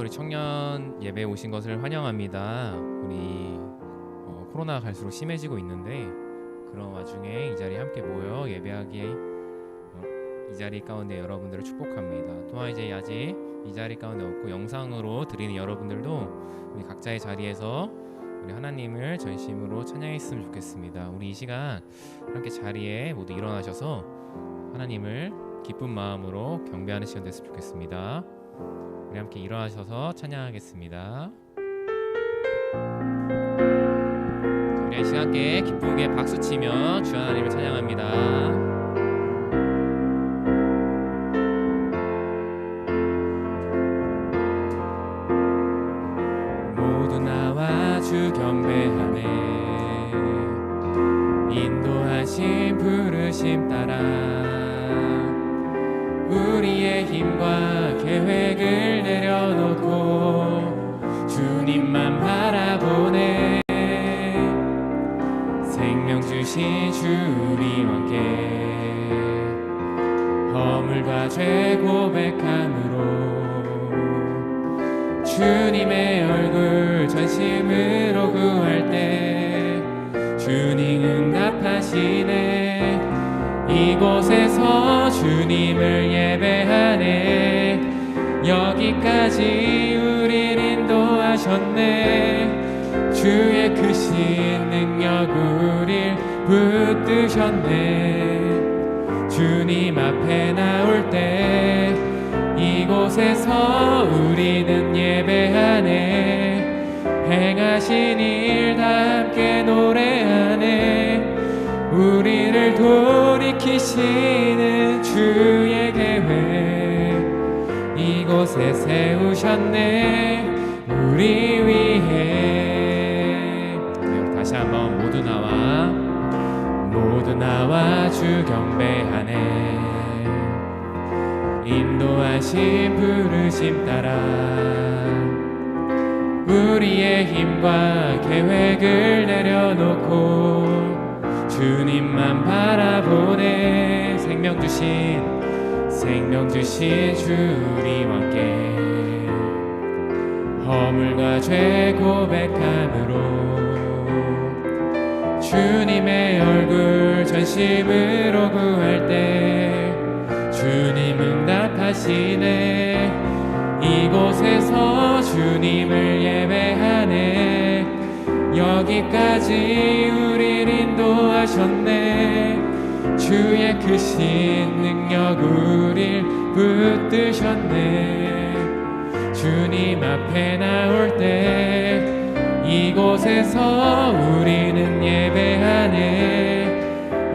우리 청년 예배 오신 것을 환영합니다. 우리 코로나가 갈수록 심해지고 있는데 그런 와중에 이 자리에 함께 모여 예배하기에 이 자리 가운데 여러분들을 축복합니다. 또한 이제 아직 이 자리 가운데 없고 영상으로 드리는 여러분들도 우리 각자의 자리에서 우리 하나님을 전심으로 찬양했으면 좋겠습니다. 우리 이 시간 함께 자리에 모두 일어나셔서 하나님을 기쁜 마음으로 경배하는 시간 됐으면 좋겠습니다. 우리 함께 일어나셔서 찬양하겠습니다. 우리 이 시간 함께 기쁘게 박수치며 주 하나님을 찬양합니다. 모두 나와 주 경배하네. 인도하신 부르심 따라 우리의 힘과 계획을 내려놓고 주님만 바라보네. 생명 주신 주 우리 함께 허물과 죄 고백함으로 주님의 얼굴 전심으로 구할 때 주님 응답하시네. 이곳에서 주님을 예배하네. 여기까지 우릴 인도하셨네. 주의 크신 능력 우릴 붙드셨네. 주님 앞에 나올 때 이곳에서 우리는 예배하네. 행하신 일 다 함께 노래하네. 우리를 돌이키시는 주의 계획 이곳에 세우셨네. 우리 위해. 다시 한번 모두 나와 주 경배하네. 인도하신 부르심 따라 우리의 힘과 계획을 내려놓고 주님만 바라보네. 생명 주신 주 우리와 함께 허물과 죄 고백함으로 주님의 얼굴 전심으로 구할 때 주님 응답하시네. 이곳에서 주님을 예배하네. 여기까지 우릴 인도하셨네. 주의 크신 능력 우릴 붙드셨네. 주님 앞에 나올 때 이곳에서 우리는 예배하네.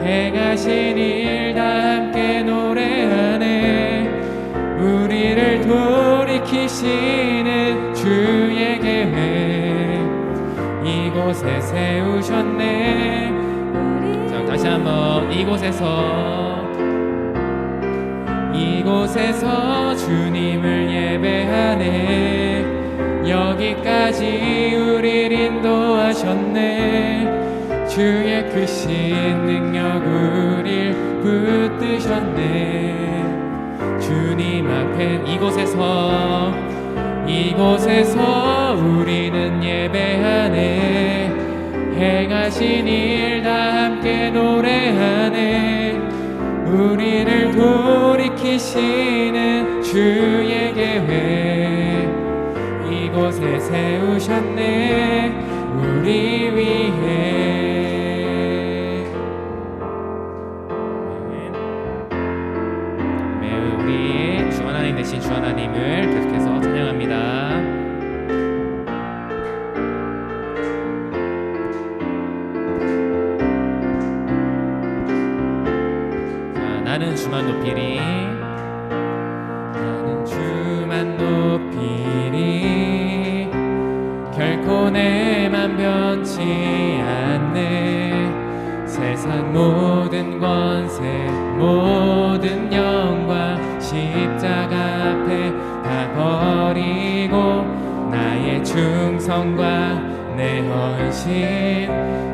행하신 일 다 함께 노래하네. 우리를 돌이키시는 주의 계획 이곳에 세우셨네. 자, 다시 한번 이곳에서 주님을 예배하네. 여기까지 우릴 인도하셨네. 주의 크신 능력 우릴 붙드셨네. 주님 앞에 이곳에서 우리는 예배하네. 행하신 일 다 함께 노래하네. 우리를 돌이키시는 주의 계획 이곳에 세우셨네. 우리 위해. 우리 주 하나님 대신 주 하나님을 계속해서 찬양합니다. 나는 주만 높이리. 나는 주만 높이리. 결코 내 맘 변치 않네. 세상 모든 권세 모든 영광 십자가 앞에 다 버리고 나의 충성과 내 헌신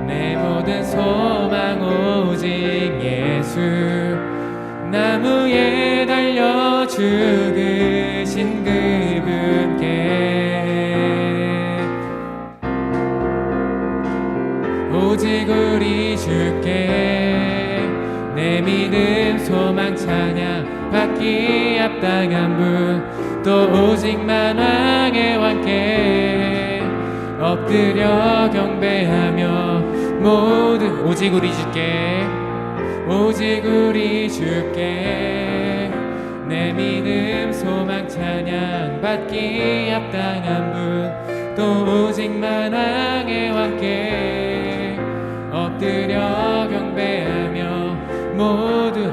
내 모든 소망 오직 예수. 나무에 달려 죽으신 그분께 받기 합당한 분 또 오직만 왕의 왕께 엎드려 경배하며 모든 오직 우리 주께 오직 우리 주께 내 믿음 소망 찬양 받기 합당한 분 또 오직만 왕의 왕께 엎드려 경배하며 모두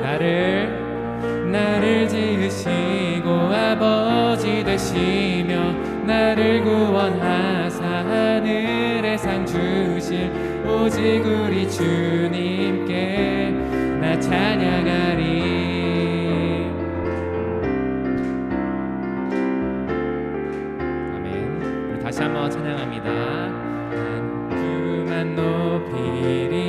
나를 지으시고 아버지 되시며 나를 구원하사 하늘의 상 주실 오직 우리 주님께 나 찬양하리. 다시 한번 찬양합니다. 난 주만 높이리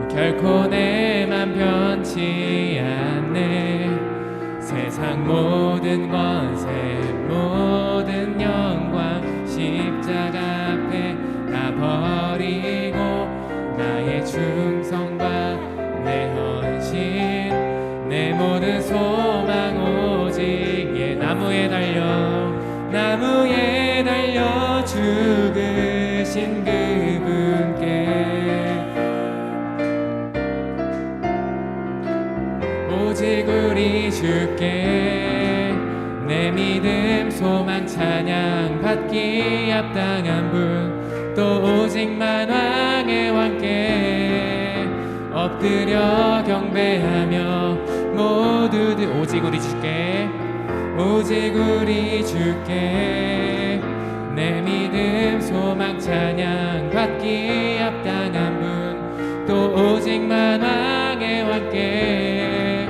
결코 내맘 변치 않네. 세상 모든 권세 모든 영광 십자가 앞에 다 버리고 나의 충성과 내 헌신 내 모든 소망 오직 나무에 달려 죽으신 그분께 오직 우리 주께 내 믿음 소망 찬양 받기 합당한 분 또 오직만 왕의 왕께 엎드려 경배하며 모두들 오직 우리 주께 오직 우리 주께 내 믿음 소망 찬양 받기 합당한 분 또 오직만 왕의 왕께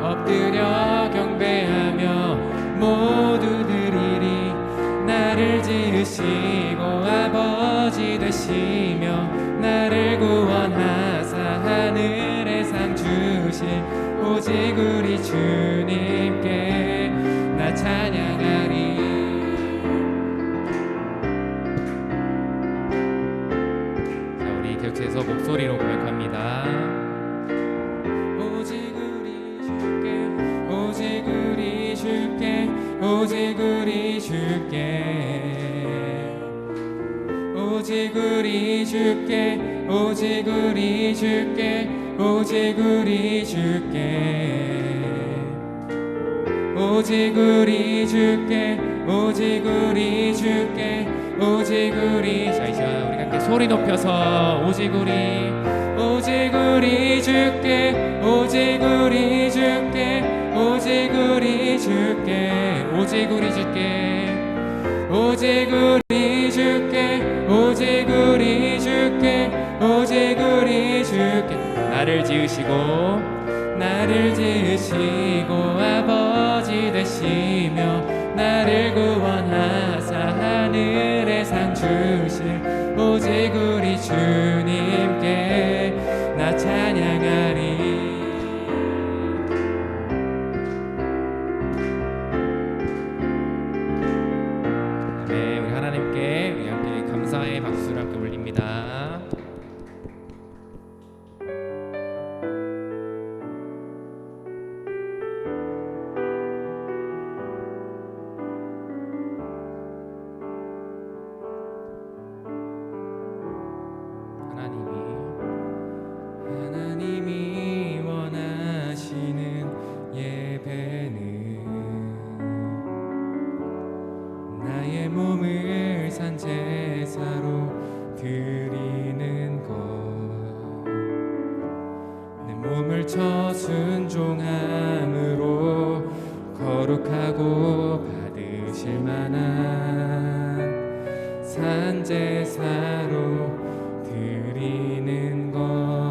엎드려 경배하며 모두 드리리. 나를 지으시고 아버지 되시며 나를 구원하사 하늘의 상 주실 오직 우리 주님께 나 찬양하리. 자, 우리 격체에서 목소리로 고백합니다. 오직 우리 주께 오직 우리 주께 오직 우리 주께 오직 우리 주께 오직 우리 주께 오직 우리 주께 오직 우리 주께 오직 우리 주께 오직 우리 자 이제 우리 함께 소리 높여서 오직 우리 주께 오직 우리 주께 오직 우리 주께 오직 우리 주께 오직 우리 주께 오직 우리 주께 오직 우리 주께 나를 지으시고 아버지 되시며 나를 구원하사 하늘의 상 주실 오직 우리 주님께 나 찬양하리. 네, 우리 하나님께 우리 함께 감사의 박수를 함께 올립니다. 하나님이 원하시는 예배는 나의 몸을 산제사로 드리는 것 내 몸을 저순종함으로 거룩하고 받으실 만한 산제사로 드리는 것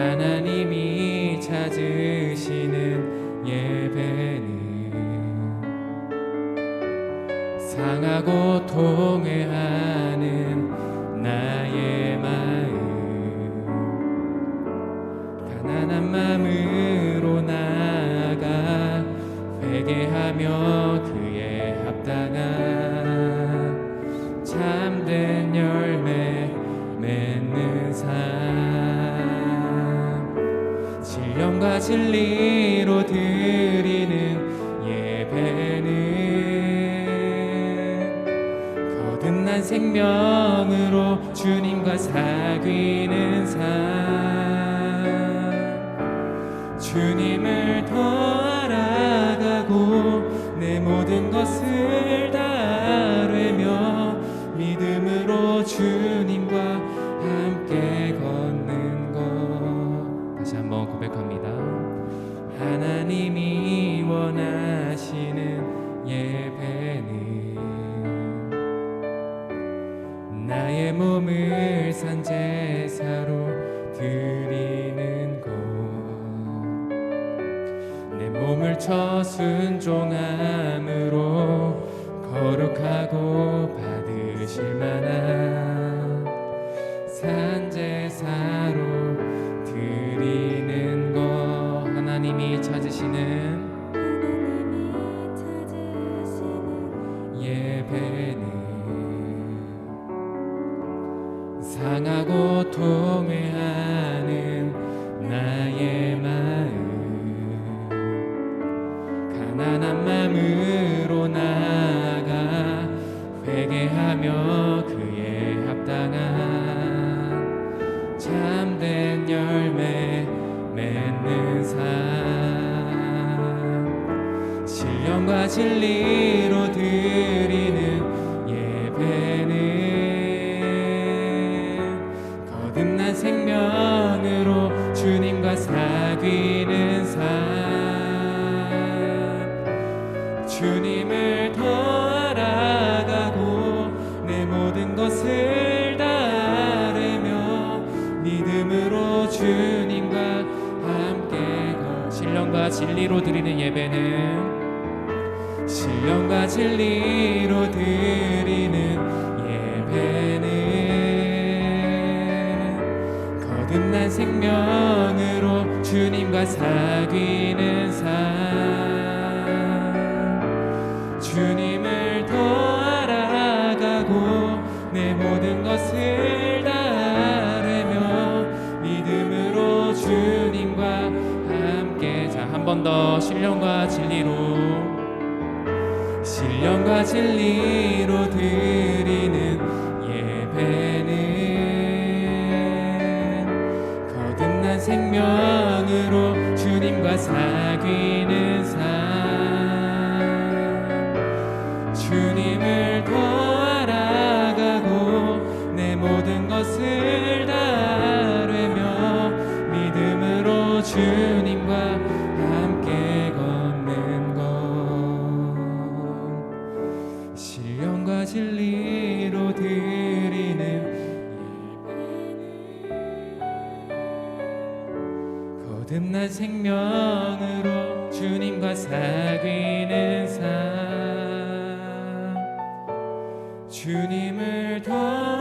하나님이 찾으시는 예배는 상하고 통회하는 나의 마음 가난한 마음으로 나아가 회개하며 그의 합당한 참된 열매 맺는 삶 신령과 진리로 드리는 예배는 거듭난 생명으로 주님과 사귀는 삶, 주님을 더 알아가고 내 모든 것을 다르며 믿음으로 주님과 함께 걷는 것. 다시 한번 고백합니다. 하나님이 원하시는 예배는 나의 몸을 산제사로 드리는 것, 내 몸을 처순종함으로 거룩하고 받으실 만한 산제사로 드리는 것. 하나님이 찾으시는 예배는 상하고 통회하는 나의 마음, 가난한 마음으로 나아가 회개하며 그에 합당한 참된 열매 맺는 삶, 신령과 진리로 드리는 예배는 거듭난 생명으로 주님과 사귀는 삶, 주님을 더 알아가고 내 모든 것을 다르며 믿음으로 주님과 함께 신령과 진리로 드리는 예배는 신령과 진리로 드리는 예배는 거듭난 생명으로 주님과 사귀는 삶, 주님을 더 알아가고 내 모든 것을 다르며 믿음으로 주님과 함께. 자, 한 번 더 신령과 진리로 드리는 예배는 거듭난 생명으로 주님과 사귀는 삶, 주님을 더 알아가고 내 모든 것을 다르며 믿음으로 주님과 함께 걷는 것. 신령과 진리로 드리는 예배는 거듭난 생명으로 주님과 사귀는 삶, 주님을 더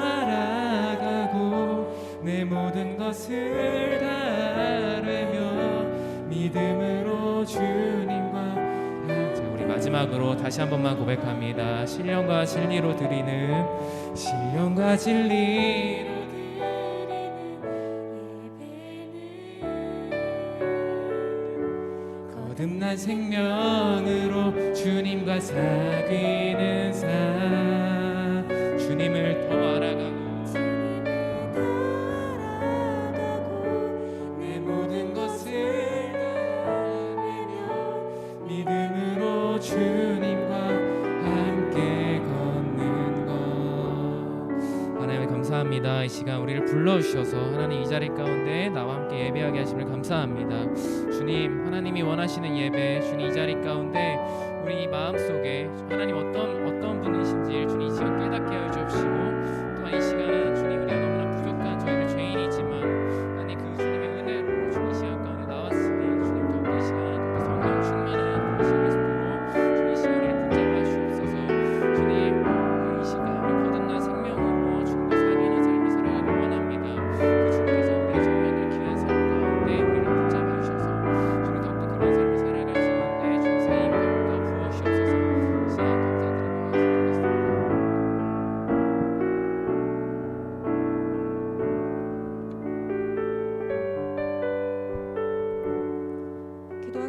알아가고 내 모든 것을 다르며 믿음으로 주님과. 자, 우리 마지막으로 다시 한 번만 고백합니다. 신령과 진리로 드리는 신령과 진리로 거듭난 생명으로 주님과 사귀는 삶, 주님을 더 알아가고 내 모든 것을 다르며 믿음으로 주님과 함께 걷는 것. 하나님 감사합니다. 이 시간 우리를 불러주셔서 하나님 이 자리 가운데 나와 함께 예배하게 하심을 감사합니다. 주님, 하나님이 원하시는 예배, 주님 이 자리 가운데 우리 마음속에 하나님 어떤 분이신지 주님 이 시간 깨닫게 하여 주옵시고, 또한 이 시간 주님 우리가 너무나 부족한 저희들 죄인이지만 하나님 그 주님의 은혜로 주님 이 시간 가운데 나왔으니 주님 더욱더 이 시간 더욱더 성령 충만한 그리스도로 주님 이 시간을 붙잡아 주옵소서. 주님 이 시간 우리 거듭난 생명으로 주님과 사귀는 삶을 살아가길 원합니다. 그 주님께서 우리의 정말 귀한 삶 가운데 우리를 붙잡아 주셔서 주님 더욱더 그런 삶을 살아갈 수 있는데 주님 사임 더욱더 부어주옵소서. 시간 감사드리며 예수 그리스도로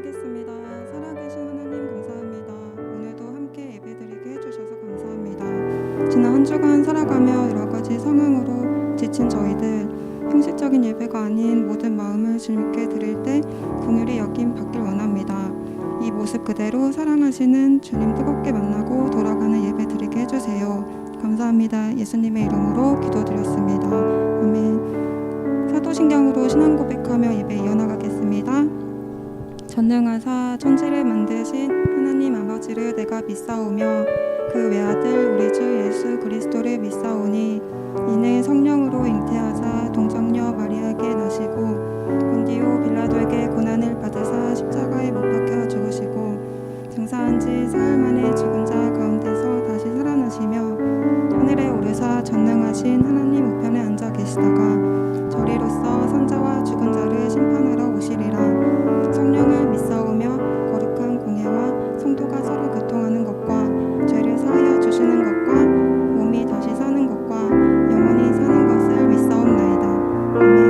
기도하겠습니다. 살아계신 하나님 감사합니다. 오늘도 함께 예배드리게 해주셔서 감사합니다. 지난 한 주간 살아가며 여러 가지 상황으로 지친 저희들, 형식적인 예배가 아닌 모든 마음을 주님께 드릴 때 긍휼히 여김 받길 원합니다. 이 모습 그대로 사랑하시는 주님 뜨겁게 만나고 돌아가는 예배 드리게 해주세요. 감사합니다. 예수님의 이름으로 기도드렸습니다. 아멘. 사도신경으로 신앙 고백하며 예배 이어나가겠습니다. 전능하사 천지를 만드신 하나님 아버지를 내가 믿사오며 그 외아들 우리 주 예수 그리스도를 믿사오니 이는 성령으로 잉태하사 동정녀 마리아에게 나시고 본디오 빌라도에게 고난을 받으사 십자가에 못 박혀 죽으시고 장사한 지 사흘 만에 죽은 자 가운데서 다시 살아나시며 하늘에 오르사 전능하신 하나님 우편에 앉아 계시다가 저리로서 산자와 죽은 자를 심판하러 오시리라. 성령을 믿사오며 거룩한 공예와 성도가 서로 교통하는 것과 죄를 사하여 주시는 것과 몸이 다시 사는 것과 영원히 사는 것을 믿사옵나이다. 아멘.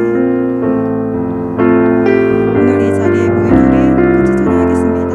오늘 이 자리에 모인 우리 같이 찬양하겠습니다.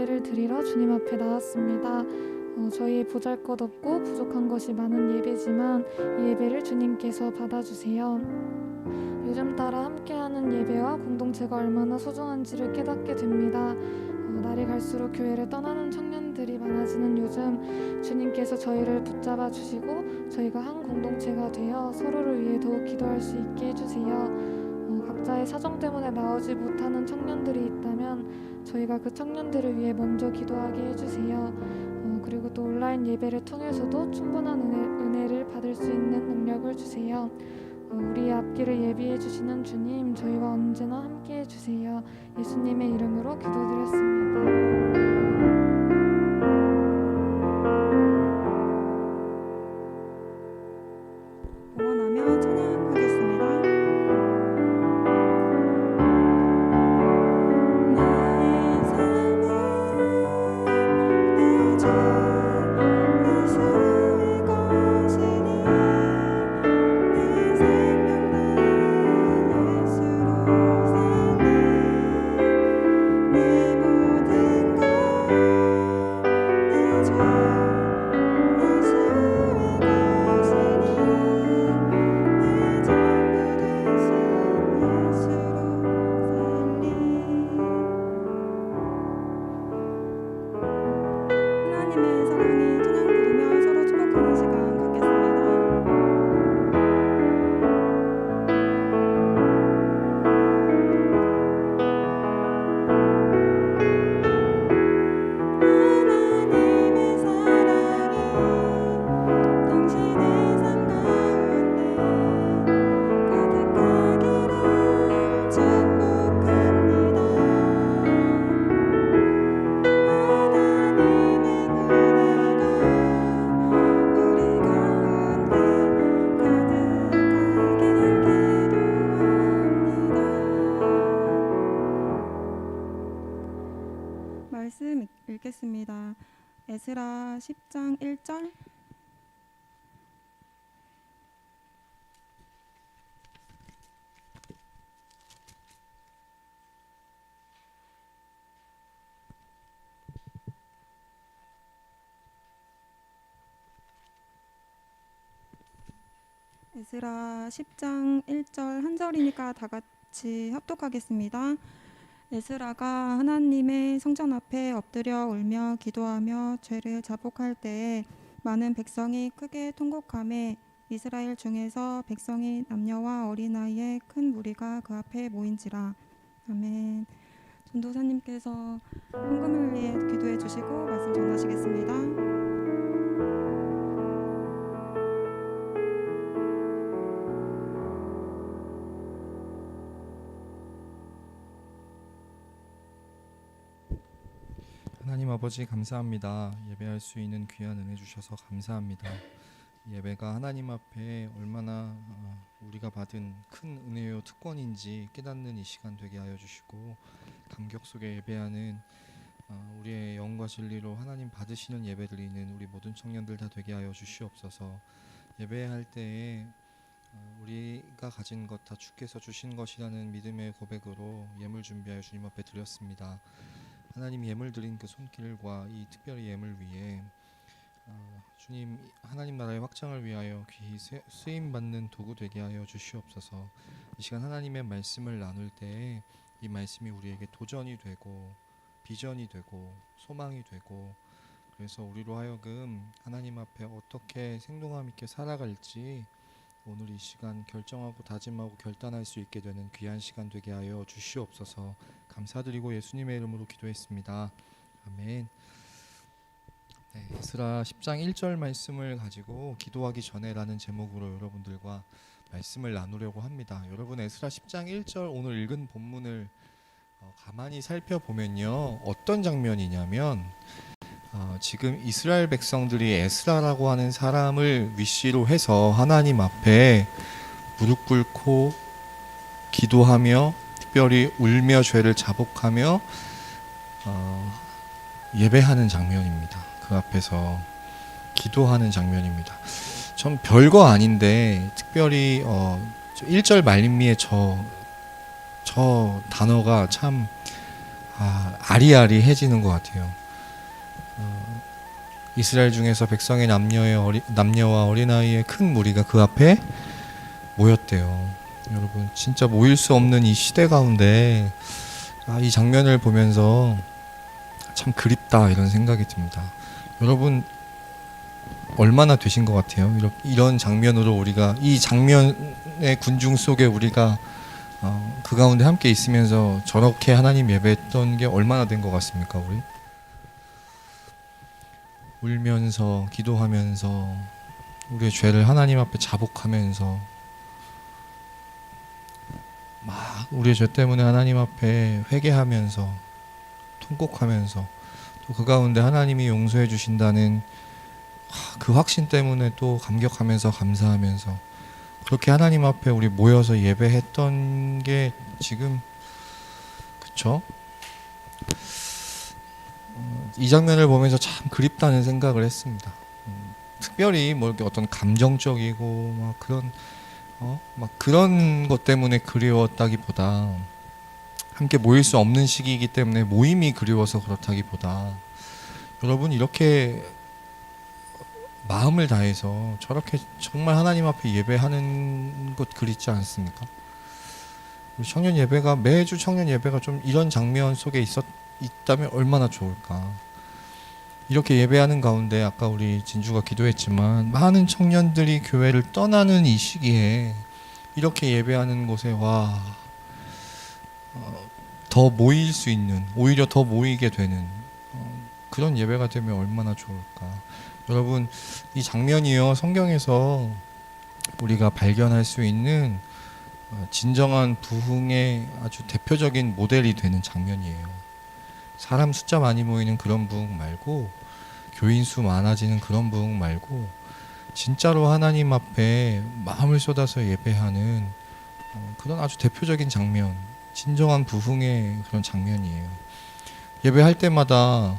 예배를 드리러 주님 앞에 나왔습니다. 저희 보잘것없고 부족한 것이 많은 예배지만 이 예배를 주님께서 받아주세요. 요즘 따라 함께하는 예배와 공동체가 얼마나 소중한지를 깨닫게 됩니다. 날이 갈수록 교회를 떠나는 청년들이 많아지는 요즘 주님께서 저희를 붙잡아 주시고 저희가 한 공동체가 되어 서로를 위해 더욱 기도할 수 있게 해주세요. 각자의 사정 때문에 나오지 못하는 청년들이 있다면 저희가 그 청년들을 위해 먼저 기도하게 해주세요. 그리고 또 온라인 예배를 통해서도 충분한 은혜를 받을 수 있는 능력을 주세요. 우리의 앞길을 예비해 주시는 주님, 저희와 언제나 함께 해주세요. 예수님의 이름으로 기도드렸습니다. 봉헌하며 찬양하겠습니다. 나의 삶은 내 주 예수의 것이니 내 생명 나의 예수로 살리 내 모든 것 내 주 예수의 것이니 내 전부 되신 예수로 살리. 하나님의 사랑이 찬양 부르며 서로 축복하는 시간 갖겠습니다. 하나님의 사랑이 당신의 삶 가운데 가득하기를 축복합니다. 하나님의 은혜가 우리 가운데 가득하길 기도합니다. 말씀 읽겠습니다. 에스라 10장 1절. 에스라 10장 1절 한 절이니까 다 같이 합독하겠습니다. 에스라가 하나님의 성전 앞에 엎드려 울며 기도하며 죄를 자복할 때에 많은 백성이 크게 통곡하매 이스라엘 중에서 백성이 남녀와 어린아이의 큰 무리가 그 앞에 모인지라. 아멘. 전도사님께서 헌금을 위해 기도해 주시고 말씀 전하시겠습니다. 하나님 아버지 감사합니다. 예배할 수 있는 귀한 은혜 주셔서 감사합니다. 예배가 하나님 앞에 얼마나 우리가 받은 큰 은혜요 특권인지 깨닫는 이 시간 되게 하여 주시고 감격 속에 예배하는 우리의 영과 진리로 하나님 받으시는 예배 드리는 우리 모든 청년들 다 되게 하여 주시옵소서. 예배할 때에 우리가 가진 것 다 주께서 주신 것이라는 믿음의 고백으로 예물 준비하여 주님 앞에 드렸습니다. 하나님 예물 드린 그 손길과 이 특별히 예물 위에 주님 하나님 나라의 확장을 위하여 귀히 쓰임받는 도구 되게 하여 주시옵소서. 이 시간 하나님의 말씀을 나눌 때에 이 말씀이 우리에게 도전이 되고 비전이 되고 소망이 되고 그래서 우리로 하여금 하나님 앞에 어떻게 생동함 있게 살아갈지 오늘 이 시간 결정하고 다짐하고 결단할 수 있게 되는 귀한 시간 되게 하여 주시옵소서. 감사드리고 예수님의 이름으로 기도했습니다. 아멘. 네, 에스라 10장 1절 말씀을 가지고 기도하기 전에라는 제목으로 여러분들과 말씀을 나누려고 합니다. 여러분 에스라 10장 1절 오늘 읽은 본문을 가만히 살펴보면요. 어떤 장면이냐면 지금 이스라엘 백성들이 에스라라고 하는 사람을 위시로 해서 하나님 앞에 무릎 꿇고 기도하며 특별히 울며 죄를 자복하며 예배하는 장면입니다. 그 앞에서 기도하는 장면입니다. 전 별거 아닌데 특별히 1절 말미에 저 단어가 참 아리아리해지는 것 같아요. 이스라엘 중에서 백성의 남녀와 어린아이의 큰 무리가 그 앞에 모였대요. 여러분 진짜 모일 수 없는 이 시대 가운데 이 장면을 보면서 참 그립다 이런 생각이 듭니다. 여러분 얼마나 되신 것 같아요? 이런 장면으로 우리가 이 장면의 군중 속에 우리가 그 가운데 함께 있으면서 저렇게 하나님 예배했던 게 얼마나 된 것 같습니까? 우리 울면서 기도하면서 우리의 죄를 하나님 앞에 자복하면서 막 우리의 죄 때문에 하나님 앞에 회개하면서 통곡하면서 또 그 가운데 하나님이 용서해 주신다는 그 확신 때문에 또 감격하면서 감사하면서 그렇게 하나님 앞에 우리 모여서 예배했던 게 지금 그쵸? 이 장면을 보면서 참 그립다는 생각을 했습니다. 특별히 뭐 이렇게 어떤 감정적이고 막 그런 것 때문에 그리웠다기보다 함께 모일 수 없는 시기이기 때문에 모임이 그리워서 그렇다기보다 여러분 이렇게 마음을 다해서 저렇게 정말 하나님 앞에 예배하는 것 그립지 않습니까? 우리 청년 예배가 매주 청년 예배가 좀 이런 장면 속에 있다면 얼마나 좋을까. 이렇게 예배하는 가운데 아까 우리 진주가 기도했지만 많은 청년들이 교회를 떠나는 이 시기에 이렇게 예배하는 곳에 더 모일 수 있는 오히려 더 모이게 되는 그런 예배가 되면 얼마나 좋을까. 여러분 이 장면이요 성경에서 우리가 발견할 수 있는 진정한 부흥의 아주 대표적인 모델이 되는 장면이에요. 사람 숫자 많이 모이는 그런 부흥 말고 교인 수 많아지는 그런 부흥 말고 진짜로 하나님 앞에 마음을 쏟아서 예배하는 그런 아주 대표적인 장면, 진정한 부흥의 그런 장면이에요. 예배할 때마다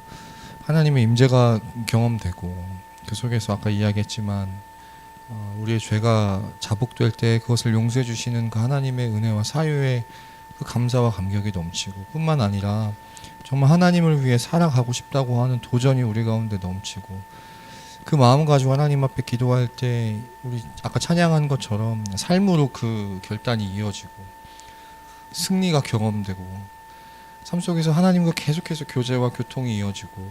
하나님의 임재가 경험되고 그 속에서 아까 이야기했지만 우리의 죄가 자복될 때 그것을 용서해 주시는 그 하나님의 은혜와 사유의 그 감사와 감격이 넘치고 뿐만 아니라 정말 하나님을 위해 살아가고 싶다고 하는 도전이 우리 가운데 넘치고 그 마음 가지고 하나님 앞에 기도할 때 우리 아까 찬양한 것처럼 삶으로 그 결단이 이어지고 승리가 경험되고 삶 속에서 하나님과 계속해서 교제와 교통이 이어지고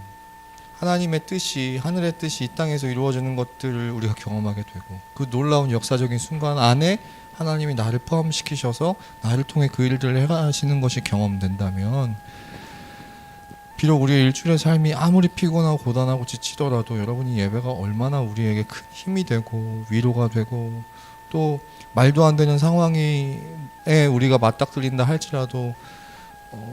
하나님의 뜻이 하늘의 뜻이 이 땅에서 이루어지는 것들을 우리가 경험하게 되고 그 놀라운 역사적인 순간 안에 하나님이 나를 포함시키셔서 나를 통해 그 일들을 행하시는 것이 경험된다면 비록 우리의 일주일의 삶이 아무리 피곤하고 고단하고 지치더라도 여러분이 예배가 얼마나 우리에게 큰 힘이 되고 위로가 되고 또 말도 안 되는 상황에 우리가 맞닥뜨린다 할지라도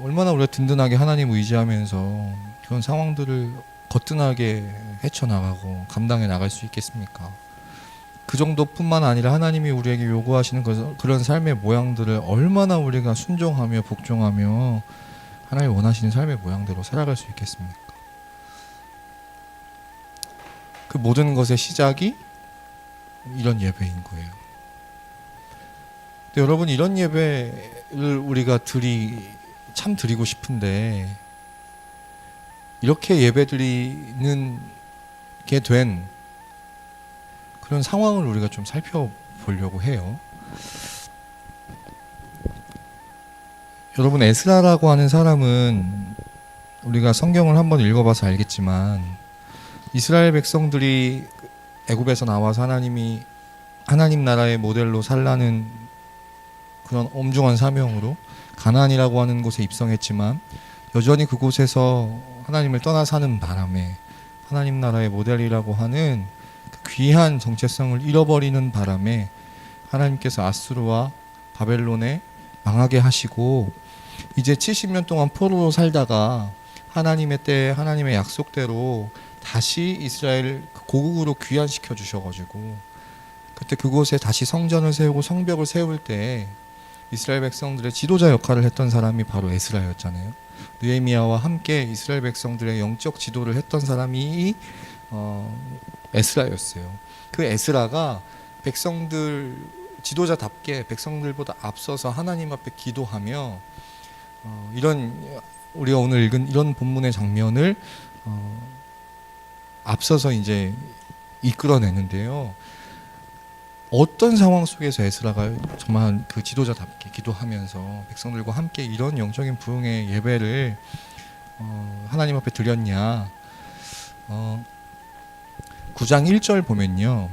얼마나 우리가 든든하게 하나님 의지하면서 그런 상황들을 거뜬하게 헤쳐나가고 감당해 나갈 수 있겠습니까? 그 정도뿐만 아니라 하나님이 우리에게 요구하시는 그런 삶의 모양들을 얼마나 우리가 순종하며 복종하며 하나님 원하시는 삶의 모양대로 살아갈 수 있겠습니까? 그 모든 것의 시작이 이런 예배인 거예요. 근데 여러분 이런 예배를 우리가 참 드리고 싶은데 이렇게 예배드리는 게 된 그런 상황을 우리가 좀 살펴보려고 해요. 여러분 에스라라고 하는 사람은 우리가 성경을 한번 읽어봐서 알겠지만 이스라엘 백성들이 애굽에서 나와서 하나님 나라의 모델로 살라는 그런 엄중한 사명으로 가나안이라고 하는 곳에 입성했지만 여전히 그곳에서 하나님을 떠나 사는 바람에 하나님 나라의 모델이라고 하는 그 귀한 정체성을 잃어버리는 바람에 하나님께서 아수르와 바벨론에 망하게 하시고 이제 70년 동안 포로로 살다가 하나님의 때에 하나님의 약속대로 다시 이스라엘 고국으로 귀환시켜 주셔가지고 그때 그곳에 다시 성전을 세우고 성벽을 세울 때 이스라엘 백성들의 지도자 역할을 했던 사람이 바로 에스라였잖아요. 느헤미야와 함께 이스라엘 백성들의 영적 지도를 했던 사람이 에스라였어요. 그 에스라가 백성들 지도자답게 백성들보다 앞서서 하나님 앞에 기도하며 이런 우리가 오늘 읽은 이런 본문의 장면을 앞서서 이제 이끌어내는데요. 어떤 상황 속에서 에스라가 정말 그 지도자답게 기도하면서 백성들과 함께 이런 영적인 부흥의 예배를 하나님 앞에 드렸냐. 9장 1절 보면요.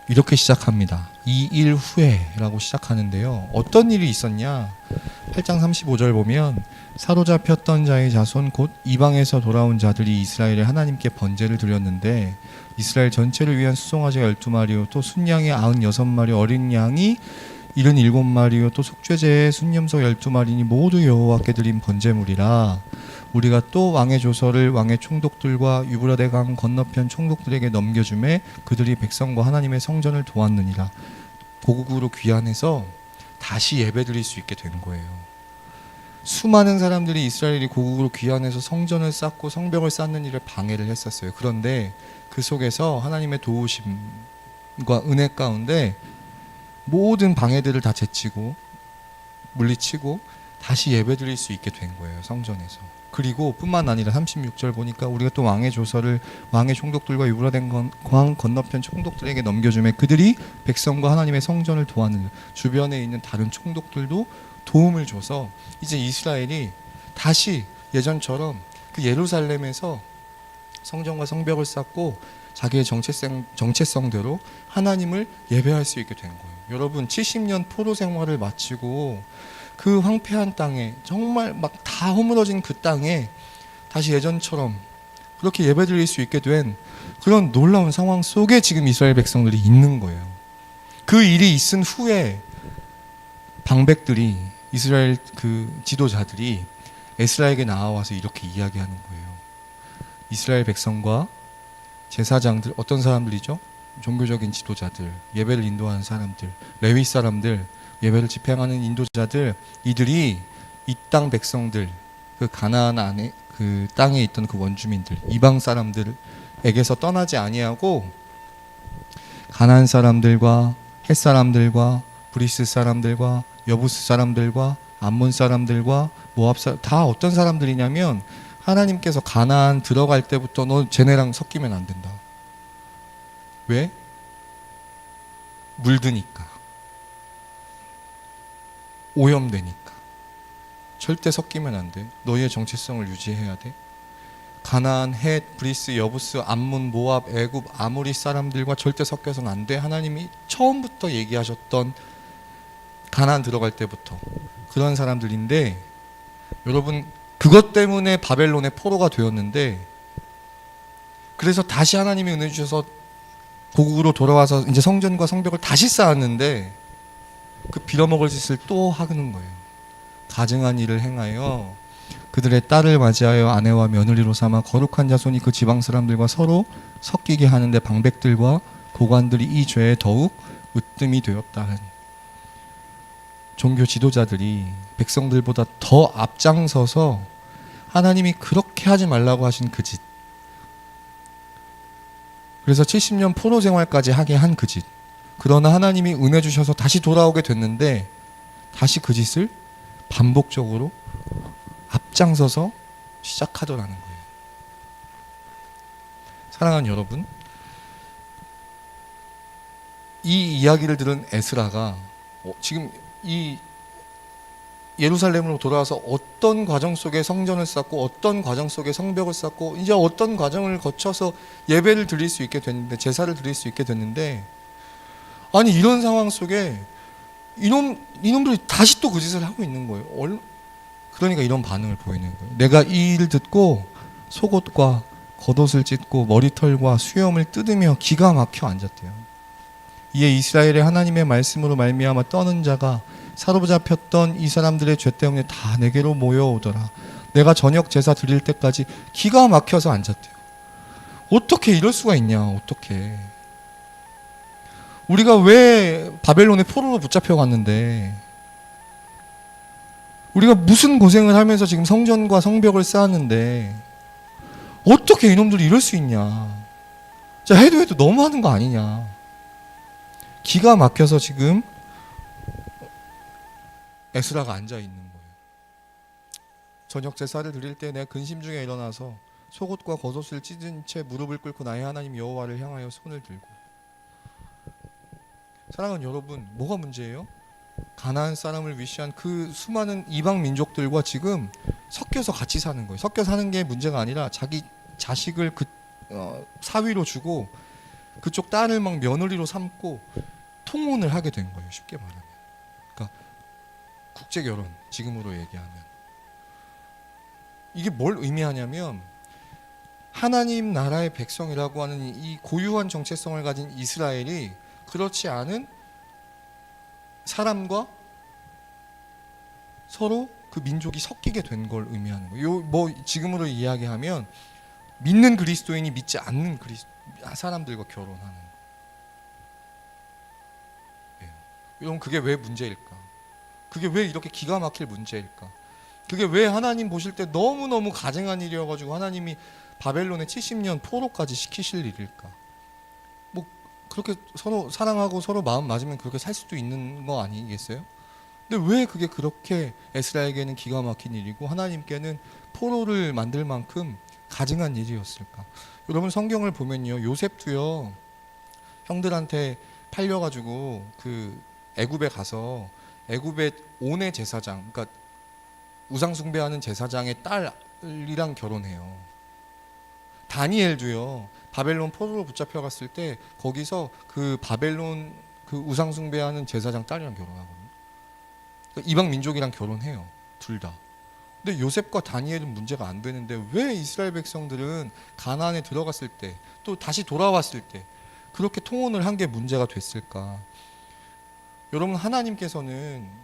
이렇게 시작합니다. 이 일 후에라고 시작하는데요. 어떤 일이 있었냐? 8장 35절 보면 사로잡혔던 자의 자손 곧 이방에서 돌아온 자들이 이스라엘에 하나님께 번제를 드렸는데 이스라엘 전체를 위한 수송아지가 12마리요 또 순양이 96마리 어린 양이 77마리요 또 속죄제의 순염소 12마리니 모두 여호와께 드린 번제물이라. 우리가 또 왕의 조서를 왕의 총독들과 유브라데 강 건너편 총독들에게 넘겨주매 그들이 백성과 하나님의 성전을 도왔느니라. 고국으로 귀환해서 다시 예배드릴 수 있게 된 거예요. 수많은 사람들이 이스라엘이 고국으로 귀환해서 성전을 쌓고 성벽을 쌓는 일에 방해를 했었어요. 그런데 그 속에서 하나님의 도우심과 은혜 가운데 모든 방해들을 다 제치고 물리치고 다시 예배드릴 수 있게 된 거예요. 성전에서. 그리고 뿐만 아니라 36절 보니까 우리가 또 왕의 조서를 왕의 총독들과 유브라데 강 건너편 총독들에게 넘겨주매 그들이 백성과 하나님의 성전을 도왔느니라. 주변에 있는 다른 총독들도 도움을 줘서 이제 이스라엘이 다시 예전처럼 그 예루살렘에서 성전과 성벽을 쌓고 자기의 정체성대로 하나님을 예배할 수 있게 된 거예요. 여러분 70년 포로 생활을 마치고 그 황폐한 땅에 정말 막 다 허물어진 그 땅에 다시 예전처럼 그렇게 예배드릴 수 있게 된 그런 놀라운 상황 속에 지금 이스라엘 백성들이 있는 거예요. 그 일이 있은 후에 방백들이 이스라엘 그 지도자들이 에스라에게 나와서 이렇게 이야기하는 거예요. 이스라엘 백성과 제사장들 어떤 사람들이죠? 종교적인 지도자들, 예배를 인도하는 사람들, 레위 사람들, 예배를 집행하는 인도자들, 이들이 이 땅 백성들, 그 가나안 안에 그 땅에 있던 그 원주민들, 이방 사람들에게서 떠나지 아니하고 가나안 사람들과 헷 사람들과 브리스 사람들과 여부스 사람들과 암몬 사람들과 모압 사람 다 어떤 사람들이냐면 하나님께서 가나안 들어갈 때부터 너 쟤네랑 섞이면 안 된다. 왜? 물드니까. 오염되니까. 절대 섞이면 안 돼. 너희의 정체성을 유지해야 돼. 가나안, 헷, 브리스, 여부스, 암몬, 모압, 애굽, 아모리 사람들과 절대 섞여서는 안 돼. 하나님이 처음부터 얘기하셨던 가나안 들어갈 때부터 그런 사람들인데 여러분 그것 때문에 바벨론의 포로가 되었는데 그래서 다시 하나님이 은혜 주셔서 고국으로 돌아와서 이제 성전과 성벽을 다시 쌓았는데 그 빌어먹을 짓을 또 하는 거예요. 가증한 일을 행하여 그들의 딸을 맞이하여 아내와 며느리로 삼아 거룩한 자손이 그 지방 사람들과 서로 섞이게 하는데 방백들과 고관들이 이 죄에 더욱 으뜸이 되었다는 종교 지도자들이 백성들보다 더 앞장서서 하나님이 그렇게 하지 말라고 하신 그 짓, 그래서 70년 포로 생활까지 하게 한 그 짓, 그러나 하나님이 은혜 주셔서 다시 돌아오게 됐는데 다시 그 짓을 반복적으로 앞장서서 시작하더라는 거예요. 사랑하는 여러분, 이 이야기를 들은 에스라가 지금 이 예루살렘으로 돌아와서 어떤 과정 속에 성전을 쌓고 어떤 과정 속에 성벽을 쌓고 이제 어떤 과정을 거쳐서 예배를 드릴 수 있게 됐는데 제사를 드릴 수 있게 됐는데 아니 이런 상황 속에 이놈들이 다시 또 그 짓을 하고 있는 거예요. 그러니까 이런 반응을 보이는 거예요. 내가 이 일을 듣고 속옷과 겉옷을 찢고 머리털과 수염을 뜯으며 기가 막혀 앉았대요. 이에 이스라엘의 하나님의 말씀으로 말미암아 떠는 자가 사로잡혔던 이 사람들의 죄 때문에 다 내게로 모여오더라. 내가 저녁 제사 드릴 때까지 기가 막혀서 앉았대요. 어떻게 이럴 수가 있냐. 어떻게. 우리가 왜 바벨론의 포로로 붙잡혀 갔는데 우리가 무슨 고생을 하면서 지금 성전과 성벽을 쌓았는데 어떻게 이놈들이 이럴 수 있냐. 자, 해도 너무하는 거 아니냐. 기가 막혀서 지금 에스라가 앉아 있는 거예요. 저녁 제사를 드릴 때 내가 근심 중에 일어나서 속옷과 겉옷을 찢은 채 무릎을 꿇고 나의 하나님 여호와를 향하여 손을 들고. 사랑하는 여러분, 뭐가 문제예요? 가나안 사람을 위시한 그 수많은 이방 민족들과 지금 섞여서 같이 사는 거예요. 섞여 사는 게 문제가 아니라 자기 자식을 사위로 주고 그쪽 딸을 막 며느리로 삼고 통혼을 하게 된 거예요. 쉽게 말하면. 그러니까 국제 결혼, 지금으로 얘기하면. 이게 뭘 의미하냐면 하나님 나라의 백성이라고 하는 이 고유한 정체성을 가진 이스라엘이 그렇지 않은 사람과 서로 그 민족이 섞이게 된 걸 의미하는 거예요. 뭐 지금으로 이야기하면 믿는 그리스도인이 믿지 않는 사람들과 결혼하는 거예요. 여러분, 그게 왜 문제일까? 그게 왜 이렇게 기가 막힐 문제일까? 그게 왜 하나님 보실 때 너무너무 가증한 일이어가지고 하나님이 바벨론에 70년 포로까지 시키실 일일까? 뭐 그렇게 서로 사랑하고 서로 마음 맞으면 그렇게 살 수도 있는 거 아니겠어요? 근데 왜 그게 그렇게 에스라에게는 기가 막힌 일이고 하나님께는 포로를 만들 만큼 가증한 일이었을까? 여러분, 성경을 보면요, 요셉도요 형들한테 팔려가지고 그 애굽에 가서 애굽의 온의 제사장, 그러니까 우상 숭배하는 제사장의 딸이랑 결혼해요. 다니엘도요 바벨론 포로로 붙잡혀갔을 때 거기서 그 바벨론 그 우상 숭배하는 제사장 딸이랑 결혼하거든요. 그러니까 이방 민족이랑 결혼해요, 둘 다. 근데 요셉과 다니엘은 문제가 안 되는데 왜 이스라엘 백성들은 가나안에 들어갔을 때 또 다시 돌아왔을 때 그렇게 통혼을 한 게 문제가 됐을까? 여러분, 하나님께서는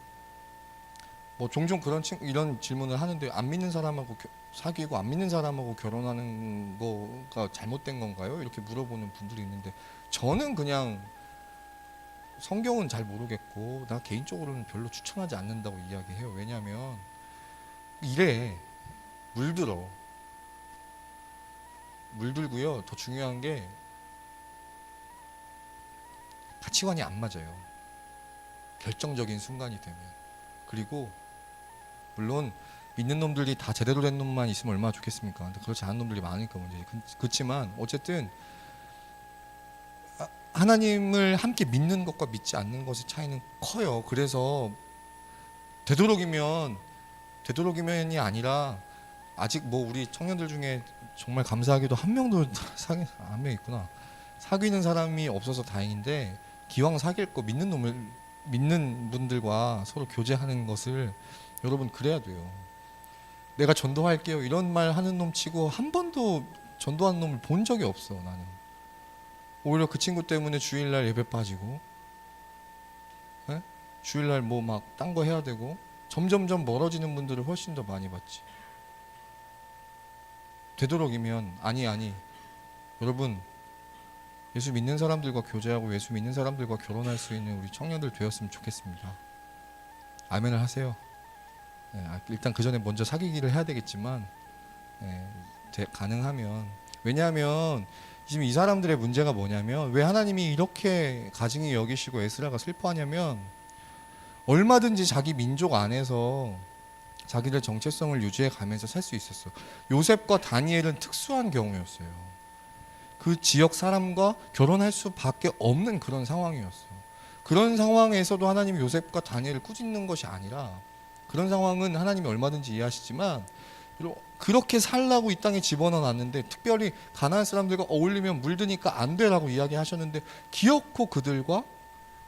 뭐 종종 이런 질문을 하는데 안 믿는 사람하고 사귀고 안 믿는 사람하고 결혼하는 거가 잘못된 건가요? 이렇게 물어보는 분들이 있는데 저는 그냥 성경은 잘 모르겠고 나 개인적으로는 별로 추천하지 않는다고 이야기해요. 왜냐하면 이래 물들고요. 더 중요한 게 가치관이 안 맞아요. 결정적인 순간이 되면. 그리고 물론 믿는 놈들이 다 제대로 된 놈만 있으면 얼마나 좋겠습니까? 근데 그렇지 않은 놈들이 많으니까 문제지. 그렇지만 어쨌든 하나님을 함께 믿는 것과 믿지 않는 것의 차이는 커요. 그래서 되도록이면이 아니라 아직 뭐 우리 청년들 중에 정말 감사하게도 한 명도 한 명 있구나. 사귀는 사람이 없어서 다행인데 기왕 사귈 거 믿는 분들과 서로 교제하는 것을 여러분 그래야 돼요. 내가 전도할게요 이런 말 하는 놈 치고 한 번도 전도하는 놈을 본 적이 없어. 나는 오히려 그 친구 때문에 주일날 예배 빠지고 주일날 뭐 막 딴 거 해야 되고 점점점 멀어지는 분들을 훨씬 더 많이 봤지. 되도록이면 아니 여러분, 예수 믿는 사람들과 교제하고 예수 믿는 사람들과 결혼할 수 있는 우리 청년들 되었으면 좋겠습니다. 아멘을 하세요. 네, 일단 그 전에 먼저 사귀기를 해야 되겠지만 가능하면. 왜냐하면 지금 이 사람들의 문제가 뭐냐면 왜 하나님이 이렇게 가증히 여기시고 에스라가 슬퍼하냐면 얼마든지 자기 민족 안에서 자기들 정체성을 유지해 가면서 살 수 있었어. 요셉과 다니엘은 특수한 경우였어요. 그 지역 사람과 결혼할 수밖에 없는 그런 상황이었어. 그런 상황에서도 하나님이 요셉과 다니엘을 꾸짖는 것이 아니라, 그런 상황은 하나님이 얼마든지 이해하시지만 그렇게 살라고 이 땅에 집어넣어 놨는데 특별히 가나안 사람들과 어울리면 물드니까 안 되라고 이야기하셨는데 기어코 그들과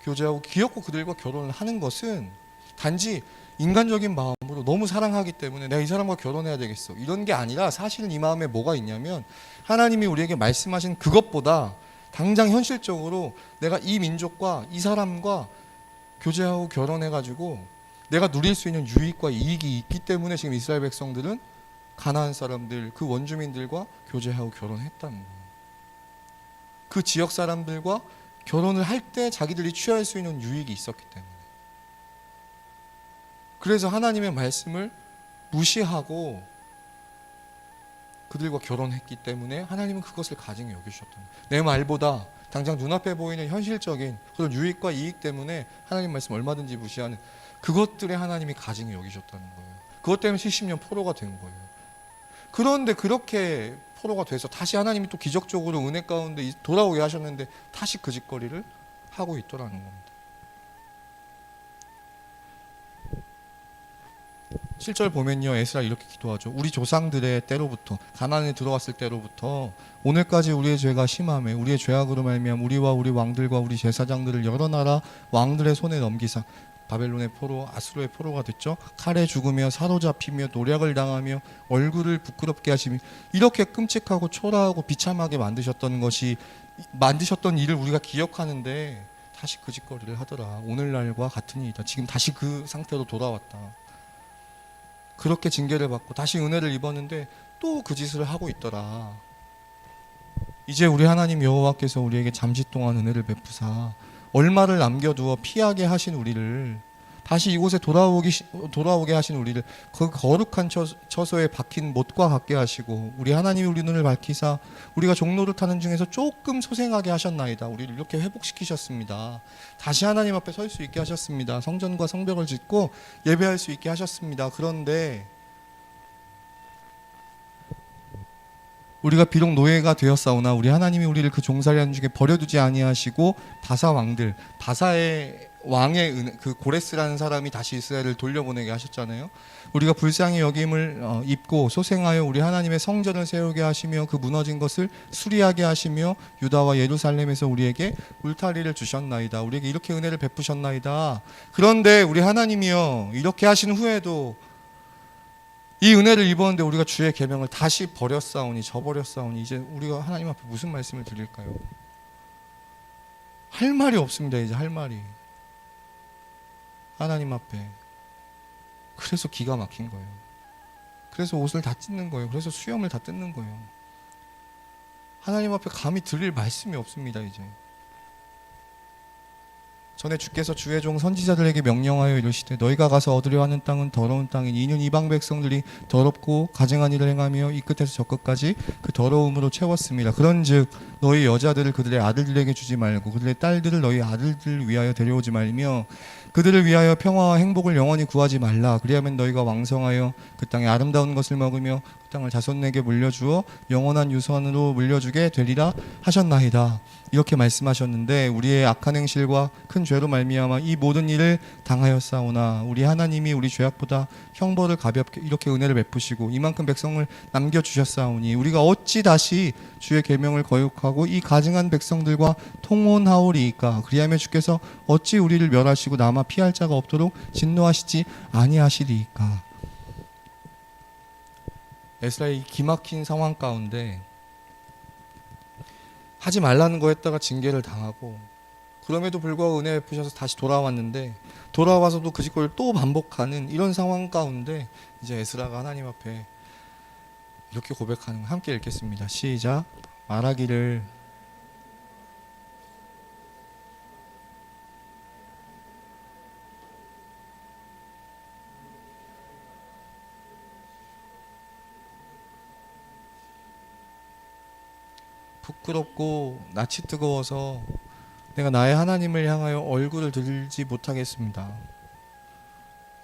교제하고 기어코 그들과 결혼을 하는 것은 단지 인간적인 마음으로 너무 사랑하기 때문에 내가 이 사람과 결혼해야 되겠어 이런 게 아니라, 사실은 이 마음에 뭐가 있냐면 하나님이 우리에게 말씀하신 그것보다 당장 현실적으로 내가 이 민족과 이 사람과 교제하고 결혼해가지고 내가 누릴 수 있는 유익과 이익이 있기 때문에 지금 이스라엘 백성들은 가나안 사람들, 그 원주민들과 교제하고 결혼했다는 거예요. 그 지역 사람들과 결혼을 할 때 자기들이 취할 수 있는 유익이 있었기 때문에. 그래서 하나님의 말씀을 무시하고 그들과 결혼했기 때문에 하나님은 그것을 가증히 여기셨던 거예요. 내 말보다 당장 눈앞에 보이는 현실적인 그런 유익과 이익 때문에 하나님 말씀 얼마든지 무시하는 그것들에 하나님이 가증히 여기셨다는 거예요. 그것 때문에 70년 포로가 된 거예요. 그런데 그렇게 포로가 돼서 다시 하나님이 또 기적적으로 은혜 가운데 돌아오게 하셨는데 다시 그 짓거리를 하고 있더라는 겁니다. 7절 보면요, 에스라 이렇게 기도하죠. 우리 조상들의 때로부터, 가나안에 들어왔을 때로부터 오늘까지 우리의 죄가 심함에 우리의 죄악으로 말미암아 우리와 우리 왕들과 우리 제사장들을 여러 나라 왕들의 손에 넘기사 바벨론의 포로, 아수르의 포로가 됐죠. 칼에 죽으며 사로잡히며 노략을 당하며 얼굴을 부끄럽게 하시며 이렇게 끔찍하고 초라하고 비참하게 만드셨던 일을 우리가 기억하는데 다시 그 짓거리를 하더라. 오늘날과 같은 일이다. 지금 다시 그 상태로 돌아왔다. 그렇게 징계를 받고 다시 은혜를 입었는데 또 그 짓을 하고 있더라. 이제 우리 하나님 여호와께서 우리에게 잠시 동안 은혜를 베푸사 얼마를 남겨두어 피하게 하신 우리를 다시 이곳에 돌아오게 하신 우리를 그 거룩한 처소에 박힌 못과 같게 하시고 우리 하나님이 우리 눈을 밝히사 우리가 종로를 타는 중에서 조금 소생하게 하셨나이다. 우리를 이렇게 회복시키셨습니다. 다시 하나님 앞에 설 수 있게 하셨습니다. 성전과 성벽을 짓고 예배할 수 있게 하셨습니다. 그런데 우리가 비록 노예가 되었사오나 우리 하나님이 우리를 그 종살이하는 중에 버려두지 아니하시고 바사 왕들, 바사의 왕의 은혜, 그 고레스라는 사람이 다시 이스라엘을 돌려보내게 하셨잖아요. 우리가 불쌍히 여김을 입고 소생하여 우리 하나님의 성전을 세우게 하시며 그 무너진 것을 수리하게 하시며 유다와 예루살렘에서 우리에게 울타리를 주셨나이다. 우리에게 이렇게 은혜를 베푸셨나이다. 그런데 우리 하나님이요, 이렇게 하신 후에도 이 은혜를 입었는데 우리가 주의 계명을 다시 버렸사오니 저버렸사오니 이제 우리가 하나님 앞에 무슨 말씀을 드릴까요? 할 말이 없습니다. 이제 할 말이 하나님 앞에. 그래서 기가 막힌 거예요. 그래서 옷을 다 찢는 거예요. 그래서 수염을 다 뜯는 거예요. 하나님 앞에 감히 드릴 말씀이 없습니다. 이제 전에 주께서 주의 종 선지자들에게 명령하여 이르시되 너희가 가서 얻으려 하는 땅은 더러운 땅이니 이는 이방 백성들이 더럽고 가증한 일을 행하며 이 끝에서 저 끝까지 그 더러움으로 채웠습니다. 그런즉 너희 여자들을 그들의 아들들에게 주지 말고 그들의 딸들을 너희 아들들 위하여 데려오지 말며 그들을 위하여 평화와 행복을 영원히 구하지 말라. 그리하면 너희가 왕성하여 그 땅의 아름다운 것을 먹으며 그 땅을 자손에게 물려주어 영원한 유산으로 물려주게 되리라 하셨나이다. 이렇게 말씀하셨는데 우리의 악한 행실과 큰 죄로 말미암아 이 모든 일을 당하였사오나 우리 하나님이 우리 죄악보다 형벌을 가볍게 이렇게 은혜를 베푸시고 이만큼 백성을 남겨주셨사오니 우리가 어찌 다시 주의 계명을 거역하고 이 가증한 백성들과 통혼하오리이까. 그리하며 주께서 어찌 우리를 멸하시고 남아 피할 자가 없도록 진노하시지 아니하시리이까. 에스라의 기막힌 상황 가운데 하지 말라는 거 했다가 징계를 당하고 그럼에도 불구하고 은혜 베푸셔서 다시 돌아왔는데 돌아와서도 그 짓거리를 또 반복하는 이런 상황 가운데 이제 에스라가 하나님 앞에 이렇게 고백하는 거 함께 읽겠습니다. 시작. 말하기를 부끄럽고 낯이 뜨거워서 내가 나의 하나님을 향하여 얼굴을 들지 못하겠습니다.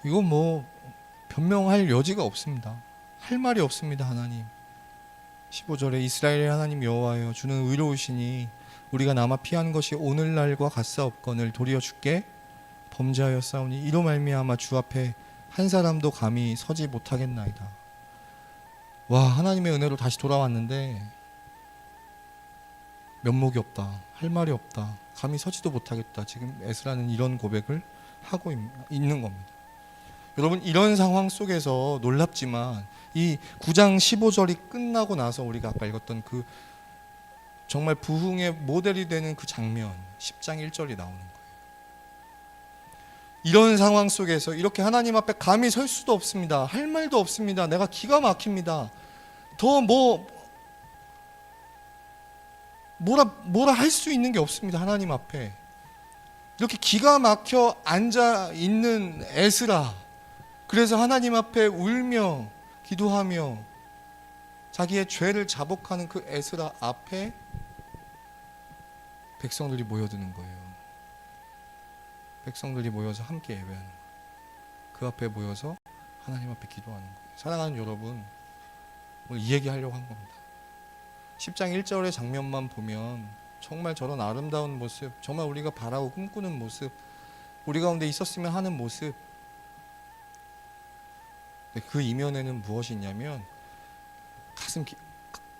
이건 뭐 변명할 여지가 없습니다. 할 말이 없습니다. 하나님 15절에 이스라엘의 하나님 여호와여 주는 의로우시니 우리가 남아 피한 것이 오늘날과 같사옵거늘 도리어 주께 범죄하였사오니 이로 말미암아 주 앞에 한 사람도 감히 서지 못하겠나이다. 와, 하나님의 은혜로 다시 돌아왔는데 면목이 없다, 할 말이 없다, 감히 서지도 못하겠다. 지금 에스라는 이런 고백을 하고 있는 겁니다. 여러분, 이런 상황 속에서 놀랍지만 이 9장 15절이 끝나고 나서 우리가 아까 읽었던 그 정말 부흥의 모델이 되는 그 장면 10장 1절이 나오는 거예요. 이런 상황 속에서 이렇게 하나님 앞에 감히 설 수도 없습니다. 할 말도 없습니다. 내가 기가 막힙니다. 더 뭐라 할 수 있는 게 없습니다. 하나님 앞에 이렇게 기가 막혀 앉아 있는 에스라. 그래서 하나님 앞에 울며 기도하며 자기의 죄를 자복하는 그 에스라 앞에 백성들이 모여드는 거예요. 백성들이 모여서 함께 예배하는 거예요. 그 앞에 모여서 하나님 앞에 기도하는 거예요. 사랑하는 여러분, 오늘 이 얘기 하려고 한 겁니다. 10장 1절의 장면만 보면 정말 저런 아름다운 모습, 정말 우리가 바라고 꿈꾸는 모습, 우리 가운데 있었으면 하는 모습. 근데 그 이면에는 무엇이 있냐면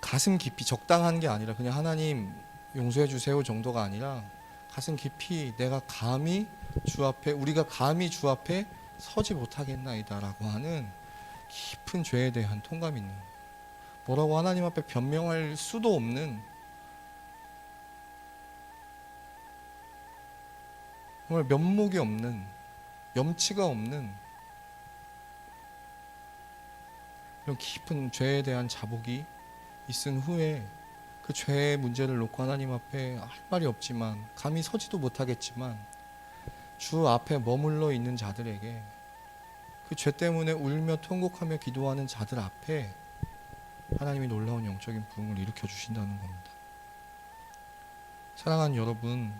가슴 깊이, 적당한 게 아니라 그냥 하나님 용서해 주세요 정도가 아니라 가슴 깊이 내가 감히 주 앞에, 우리가 감히 주 앞에 서지 못하겠나이다라고 하는 깊은 죄에 대한 통감이 있는, 뭐라고 하나님 앞에 변명할 수도 없는, 정말 면목이 없는, 염치가 없는 이런 깊은 죄에 대한 자복이 있은 후에 그 죄의 문제를 놓고 하나님 앞에 할 말이 없지만, 감히 서지도 못하겠지만 주 앞에 머물러 있는 자들에게, 그 죄 때문에 울며 통곡하며 기도하는 자들 앞에 하나님이 놀라운 영적인 부흥을 일으켜 주신다는 겁니다. 사랑하는 여러분,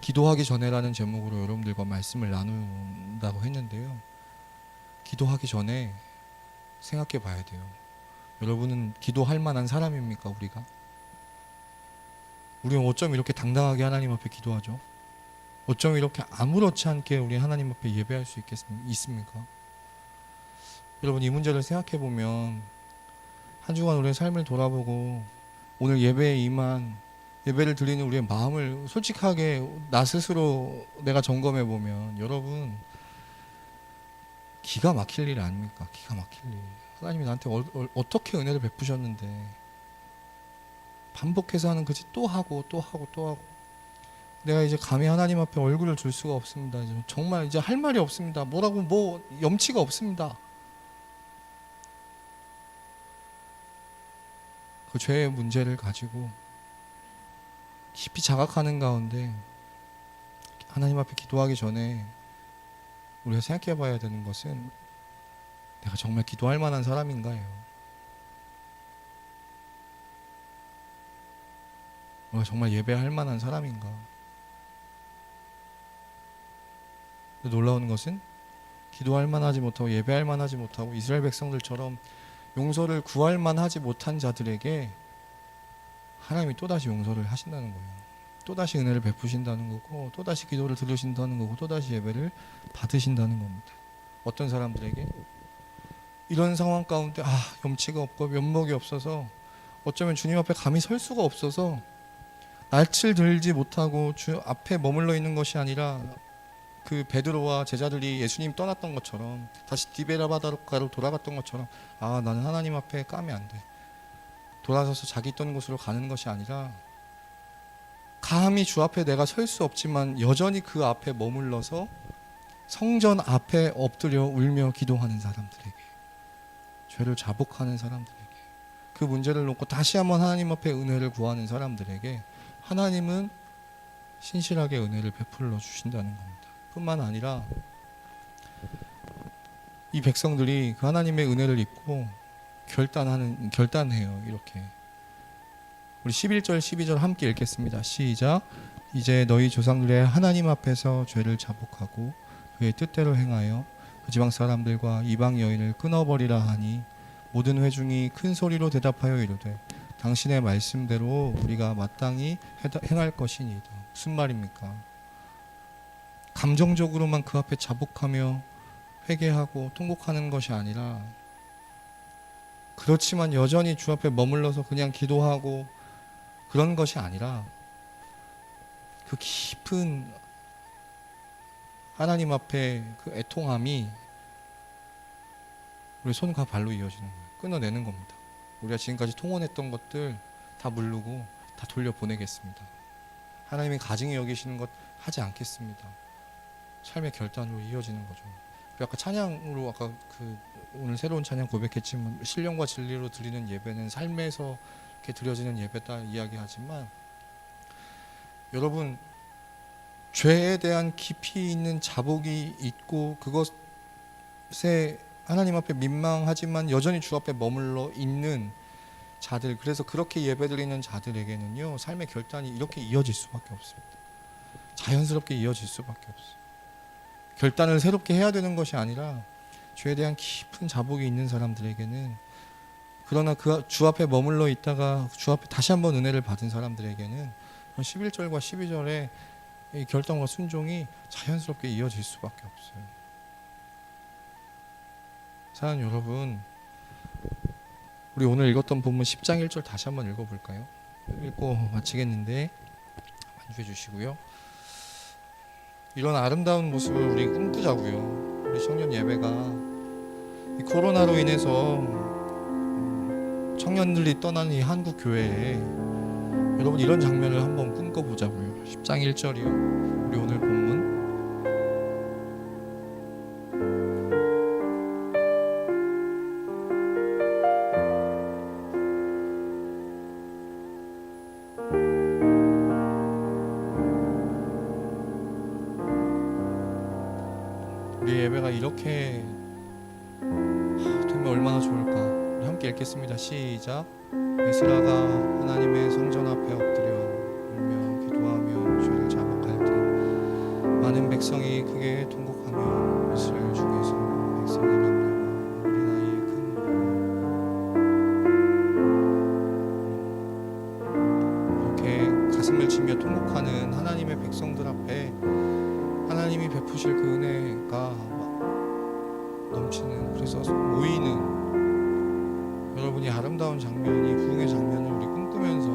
기도하기 전에라는 제목으로 여러분들과 말씀을 나눈다고 했는데요, 기도하기 전에 생각해 봐야 돼요. 여러분은 기도할 만한 사람입니까? 우리는 어쩜 이렇게 당당하게 하나님 앞에 기도하죠? 어쩜 이렇게 아무렇지 않게 우리 하나님 앞에 예배할 수 있습니까? 여러분, 이 문제를 생각해 보면 한 주간 우리의 삶을 돌아보고 오늘 예배에 임한, 예배를 드리는 우리의 마음을 솔직하게 나 스스로 내가 점검해 보면, 여러분, 기가 막힐 일 아닙니까? 기가 막힐 일. 하나님이 나한테 어떻게 은혜를 베푸셨는데 반복해서 하는 거지, 또 하고 내가 이제 감히 하나님 앞에 얼굴을 줄 수가 없습니다. 정말 이제 할 말이 없습니다. 뭐 염치가 없습니다. 그 죄의 문제를 가지고 깊이 자각하는 가운데 하나님 앞에 기도하기 전에 우리가 생각해 봐야 되는 것은, 내가 정말 기도할 만한 사람인가요? 내가 정말 예배할 만한 사람인가? 놀라운 것은 기도할 만하지 못하고 예배할 만하지 못하고 이스라엘 백성들처럼 용서를 구할 만하지 못한 자들에게 하나님이 또다시 용서를 하신다는 거예요. 또다시 은혜를 베푸신다는 거고, 또다시 기도를 들으신다는 거고, 또다시 예배를 받으신다는 겁니다. 어떤 사람들에게? 이런 상황 가운데 염치가 없고 면목이 없어서, 어쩌면 주님 앞에 감히 설 수가 없어서 낯을 들지 못하고 주 앞에 머물러 있는 것이 아니라, 그 베드로와 제자들이 예수님 떠났던 것처럼 다시 디베라 바다로 돌아갔던 것처럼, 나는 하나님 앞에 까면 안 돼, 돌아서서 자기 있던 곳으로 가는 것이 아니라, 감히 주 앞에 내가 설 수 없지만 여전히 그 앞에 머물러서 성전 앞에 엎드려 울며 기도하는 사람들에게, 죄를 자복하는 사람들에게, 그 문제를 놓고 다시 한번 하나님 앞에 은혜를 구하는 사람들에게 하나님은 신실하게 은혜를 베풀어 주신다는 겁니다. 뿐만 아니라 이 백성들이 그 하나님의 은혜를 입고 결단해요. 이렇게 우리 11절 12절 함께 읽겠습니다. 시작. 이제 너희 조상들의 하나님 앞에서 죄를 자복하고 그의 뜻대로 행하여 그 지방 사람들과 이방 여인을 끊어버리라 하니, 모든 회중이 큰 소리로 대답하여 이르되 당신의 말씀대로 우리가 마땅히 행할 것이니이다. 무슨 말입니까? 감정적으로만 그 앞에 자복하며 회개하고 통곡하는 것이 아니라, 그렇지만 여전히 주 앞에 머물러서 그냥 기도하고 그런 것이 아니라, 그 깊은 하나님 앞에 그 애통함이 우리 손과 발로 이어지는 거예요. 끊어내는 겁니다. 우리가 지금까지 통원했던 것들 다 물르고 다 돌려보내겠습니다. 하나님이 가증히 여기시는 것 하지 않겠습니다. 삶의 결단으로 이어지는 거죠. 아까 찬양으로, 아까 오늘 새로운 찬양 고백했지만, 신령과 진리로 드리는 예배는 삶에서 이렇게 드려지는 예배다 이야기하지만, 여러분, 죄에 대한 깊이 있는 자복이 있고 그것에 하나님 앞에 민망하지만 여전히 주 앞에 머물러 있는 자들, 그래서 그렇게 예배드리는 자들에게는요, 삶의 결단이 이렇게 이어질 수밖에 없습니다. 자연스럽게 이어질 수밖에 없어요. 결단을 새롭게 해야 되는 것이 아니라 죄에 대한 깊은 자복이 있는 사람들에게는, 그러나 그 주 앞에 머물러 있다가 주 앞에 다시 한번 은혜를 받은 사람들에게는 11절과 12절의 이 결단과 순종이 자연스럽게 이어질 수밖에 없어요. 사랑하는 여러분, 우리 오늘 읽었던 본문 10장 1절 다시 한번 읽어볼까요? 읽고 마치겠는데 반주해 주시고요. 이런 아름다운 모습을 우리 꿈꾸자고요. 우리 청년 예배가 이 코로나로 인해서 청년들이 떠나는 이 한국 교회에 여러분 이런 장면을 한번 꿈꿔보자고요. 10장 1절이요. 우리 오늘 본문. 우리 예배가 이렇게 되면 얼마나 좋을까. 우리 함께 읽겠습니다. 시작. 에스라가 하나님의 성전 앞에 엎드려 울며 기도하며 죄를 자복할 때 많은 백성이 그게 통곡하며 이스라엘 중에서 백성의 남녀와 어린아이의 큰 이렇게 가슴을 치며 통곡하는 하나님의 백성들 앞에 하나님이 베푸실 그 은혜가 넘치는, 그래서 모이는 여러분이 아름다운 장면이 부흥의 장면을 우리 꿈꾸면서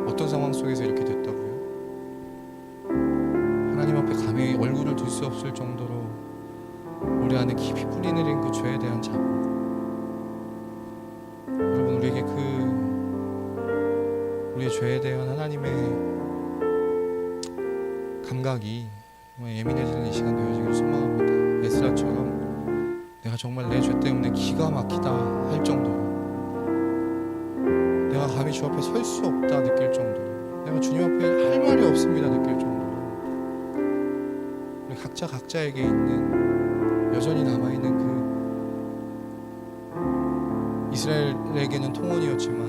어떤 상황 속에서 이렇게 됐다고요? 하나님 앞에 감히 얼굴을 둘 수 없을 정도로 우리 안에 깊이 뿌리내린 그 죄에 대한 자복. 여러분 우리에게 우리의 죄에 대한 하나님의 감각이 예민해지는 이 시간 되어지기를 소망합니다. 에스라처럼 내가 정말 내 죄 때문에 기가 막히다 할 정도로, 내가 감히 주 앞에 설 수 없다 느낄 정도로, 내가 주님 앞에 할 말이 없습니다 느낄 정도로, 우리 각자 각자에게 있는 여전히 남아있는 그 이스라엘에게는 통원이었지만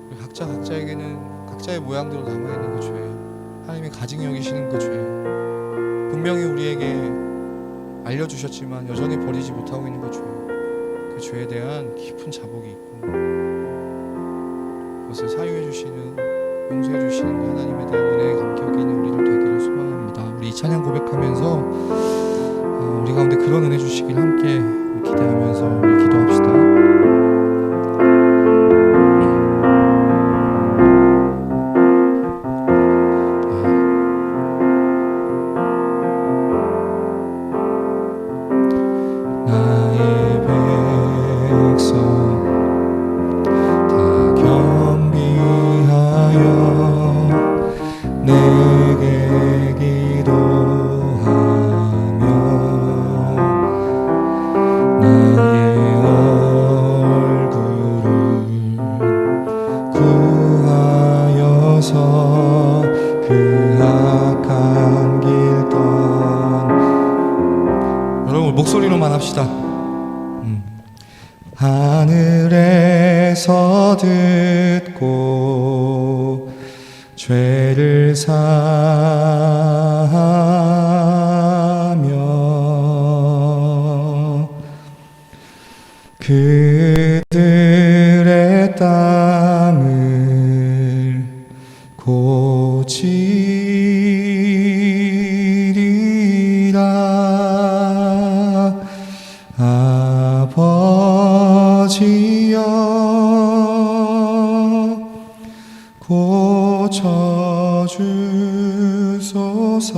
우리 각자 각자에게는 각자의 모양대로 남아있는 그 죄, 하나님이 가증히 여기시는 그 죄, 분명히 우리에게 알려주셨지만 여전히 버리지 못하고 있는 그 죄에 대한 깊은 자복이 있고, 그것을 사유해 주시는, 용서해 주시는 그 하나님에 대한 은혜의 감격이 있는 우리를 되기를 소망합니다. 우리 이 찬양 고백하면서 우리 가운데 그런 은혜 주시길 함께 기대하면서 우리 기도합시다. 목소리로만 합시다. 하늘에서 듣고 죄를 사하며 그들의 땅을 고치리라. 아버지여 고쳐주소서.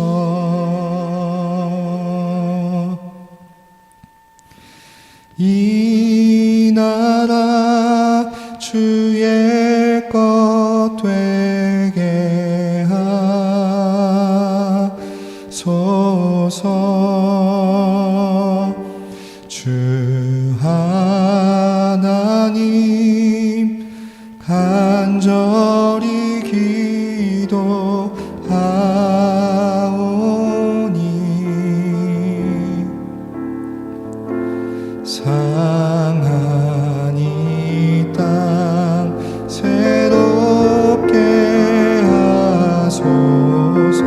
이 나라 주의 것 되게 하소서. 주 하나님 간절히 기도하오니 상한 이 땅 새롭게 하소서.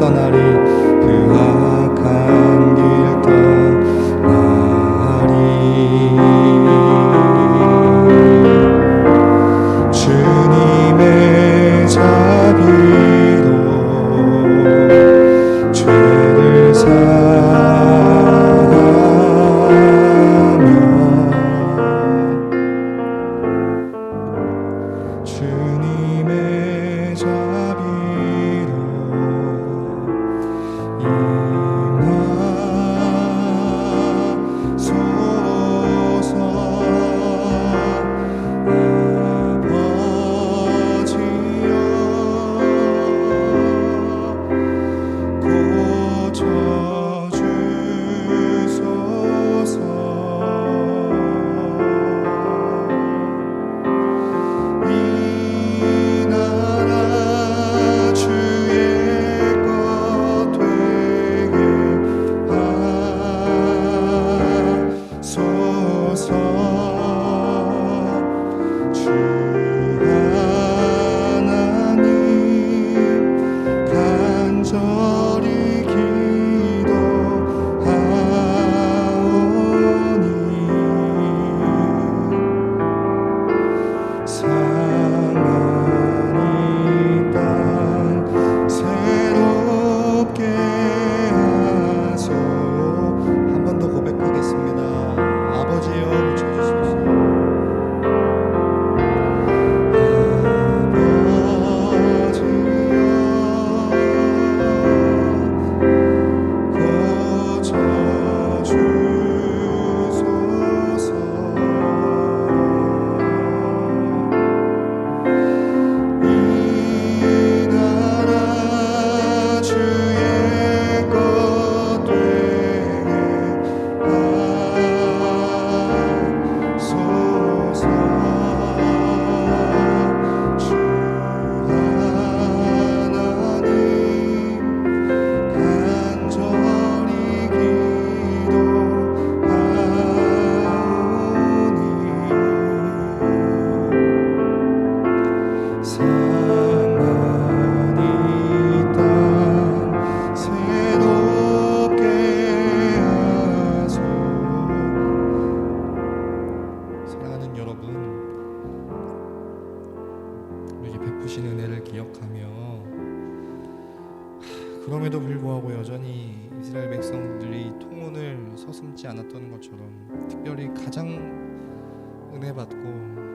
떠나리 그 악한 길 떠나리 주님의 자비로 죄를 사하며 주님의 자비로 그럼에도 불구하고 여전히 이스라엘 백성들이 통혼을 서슴지 않았던 것처럼 특별히 가장 은혜 받고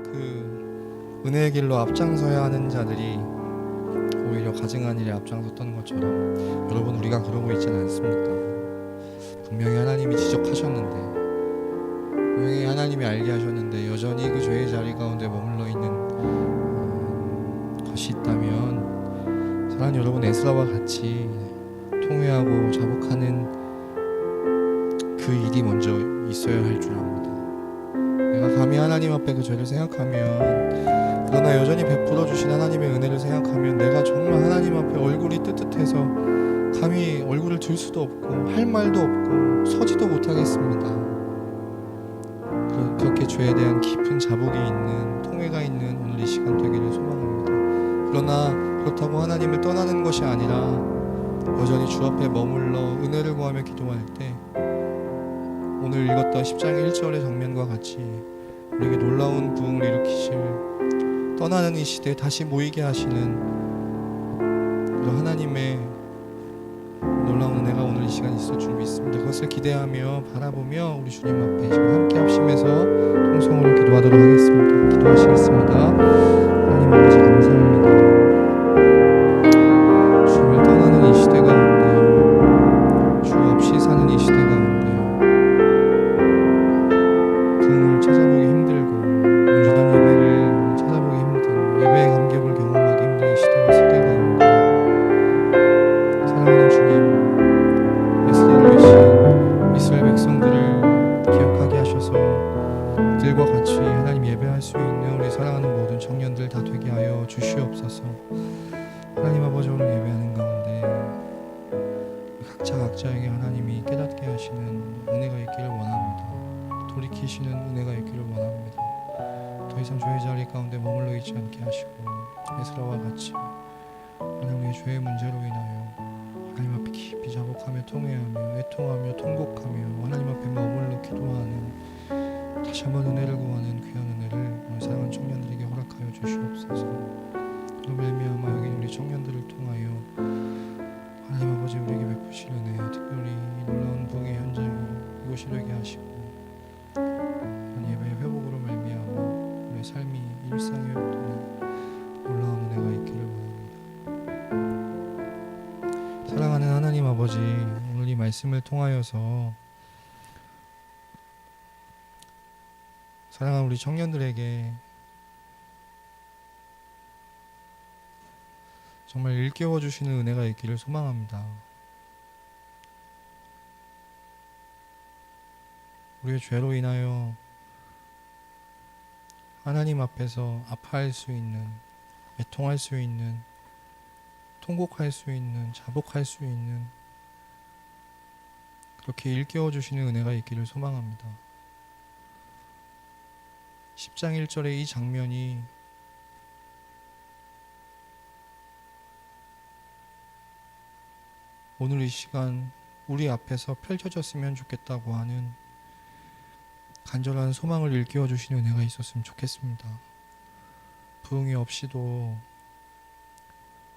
그 은혜의 길로 앞장서야 하는 자들이 오히려 가증한 일에 앞장섰던 것처럼 여러분 우리가 그러고 있지는 않습니까? 분명히 하나님이 지적하셨는데 분명히 하나님이 알게 하셨는데 여전히 그 죄의 자리 가운데 머물러 있는 것이 있다면 사랑하는 여러분, 에스라와 같이 통회하고 자복하는 그 일이 먼저 있어야 할 줄 압니다. 내가 감히 하나님 앞에 그 죄를 생각하면, 그러나 여전히 베풀어 주신 하나님의 은혜를 생각하면 내가 정말 하나님 앞에 얼굴이 뜨뜻해서 감히 얼굴을 들 수도 없고 할 말도 없고 서지도 못하겠습니다. 그렇게 죄에 대한 깊은 자복이 있는 통회가 있는 오늘 이 시간 되기를 소망합니다. 그러나 그렇다고 하나님을 떠나는 것이 아니라 여전히 주 앞에 머물러 은혜를 구하며 기도할 때 오늘 읽었던 10장 1절의 장면과 같이 우리에게 놀라운 부흥을 일으키실, 떠나는 이 시대에 다시 모이게 하시는 그 하나님의 놀라운 은혜가 오늘 이 시간 있을 줄 믿습니다. 그것을 기대하며 바라보며 우리 주님 앞에 지금 함께 합심해서 통성으로 기도하도록 하겠습니다. 기도하시겠습니다. 하나님 아버지 감사합니다. 주님을 떠나는 이 시대 가운데, 주 없이 사는 이 시대 가운데 부흥을 찾아보기 힘들고 온전한 예배를 찾아보기 힘든, 예배의 감격을 경험하기 힘든 이 시대와 세대 가운데 사랑하는 주님, 에스라를 위신 이스라엘 백성들을 기억하게 하셔서 들과 같이 하나님 예배할 수 있는 우리 사랑하는 모든 청년들 다 되게 하여 주시옵소서. 하나님 아버지, 오늘 예배하는 가운데 각자에게 하나님이 깨닫게 하시는 은혜가 있기를 원합니다. 돌이키시는 은혜가 있기를 원합니다. 더 이상 죄의 자리 가운데 머물러 있지 않게 하시고 에스라와 같이 하나님 우리의 죄의 문제로 인하여 하나님 앞에 깊이 자복하며 통회하며 애통하며 통곡하며 하나님 앞에 머물러 기도하는 다시 한번 은혜를 구하는 귀한 은혜를 오늘 사랑하는 청년들에게 허락하여 주시옵소서. 그로 말미암아 여기 우리 청년들을 통하여 하나님 아버지 우리에게 베푸실 은혜, 특별히 이 놀라운 부흥의 현장이 이곳이 되게 하시고 예배의 회복으로 말미암아 우리의 삶이 일상의 회복되는 놀라운 은혜가 있기를 원합니다. 사랑하는 하나님 아버지, 오늘 이 말씀을 통하여서 사랑하는 우리 청년들에게 정말 일깨워 주시는 은혜가 있기를 소망합니다. 우리의 죄로 인하여 하나님 앞에서 아파할 수 있는, 애통할 수 있는, 통곡할 수 있는, 자복할 수 있는 그렇게 일깨워 주시는 은혜가 있기를 소망합니다. 10장 1절의 이 장면이 오늘 이 시간 우리 앞에서 펼쳐졌으면 좋겠다고 하는 간절한 소망을 일깨워 주시는 은혜가 있었으면 좋겠습니다. 부흥이 없이도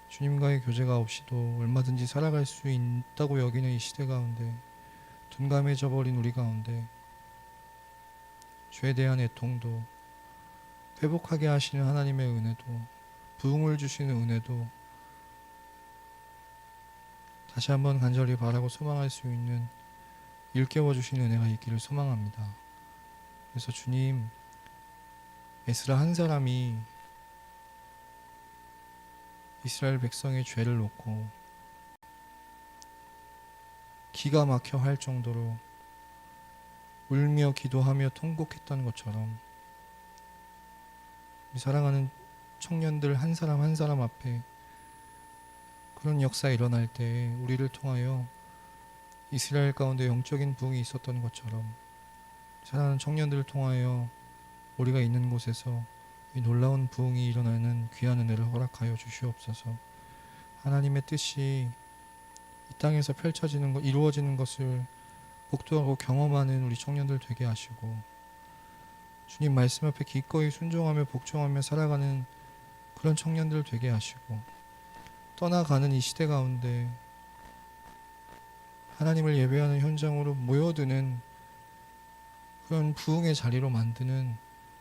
주님과의 교제가 없이도 얼마든지 살아갈 수 있다고 여기는 이 시대 가운데 둔감해져 버린 우리 가운데 죄에 대한 애통도 회복하게 하시는 하나님의 은혜도 부흥을 주시는 은혜도 다시 한번 간절히 바라고 소망할 수 있는 일깨워 주시는 은혜가 있기를 소망합니다. 그래서 주님, 에스라 한 사람이 이스라엘 백성의 죄를 놓고 기가 막혀 할 정도로 울며 기도하며 통곡했던 것처럼 우리 사랑하는 청년들 한 사람 한 사람 앞에 그런 역사가 일어날 때 우리를 통하여 이스라엘 가운데 영적인 부흥이 있었던 것처럼 사랑하는 청년들을 통하여 우리가 있는 곳에서 이 놀라운 부흥이 일어나는 귀한 은혜를 허락하여 주시옵소서. 하나님의 뜻이 이 땅에서 펼쳐지는 것, 이루어지는 것을 목도하고 경험하는 우리 청년들 되게 하시고 주님 말씀 앞에 기꺼이 순종하며 복종하며 살아가는 그런 청년들 되게 하시고 떠나가는 이 시대 가운데 하나님을 예배하는 현장으로 모여드는 그런 부흥의 자리로 만드는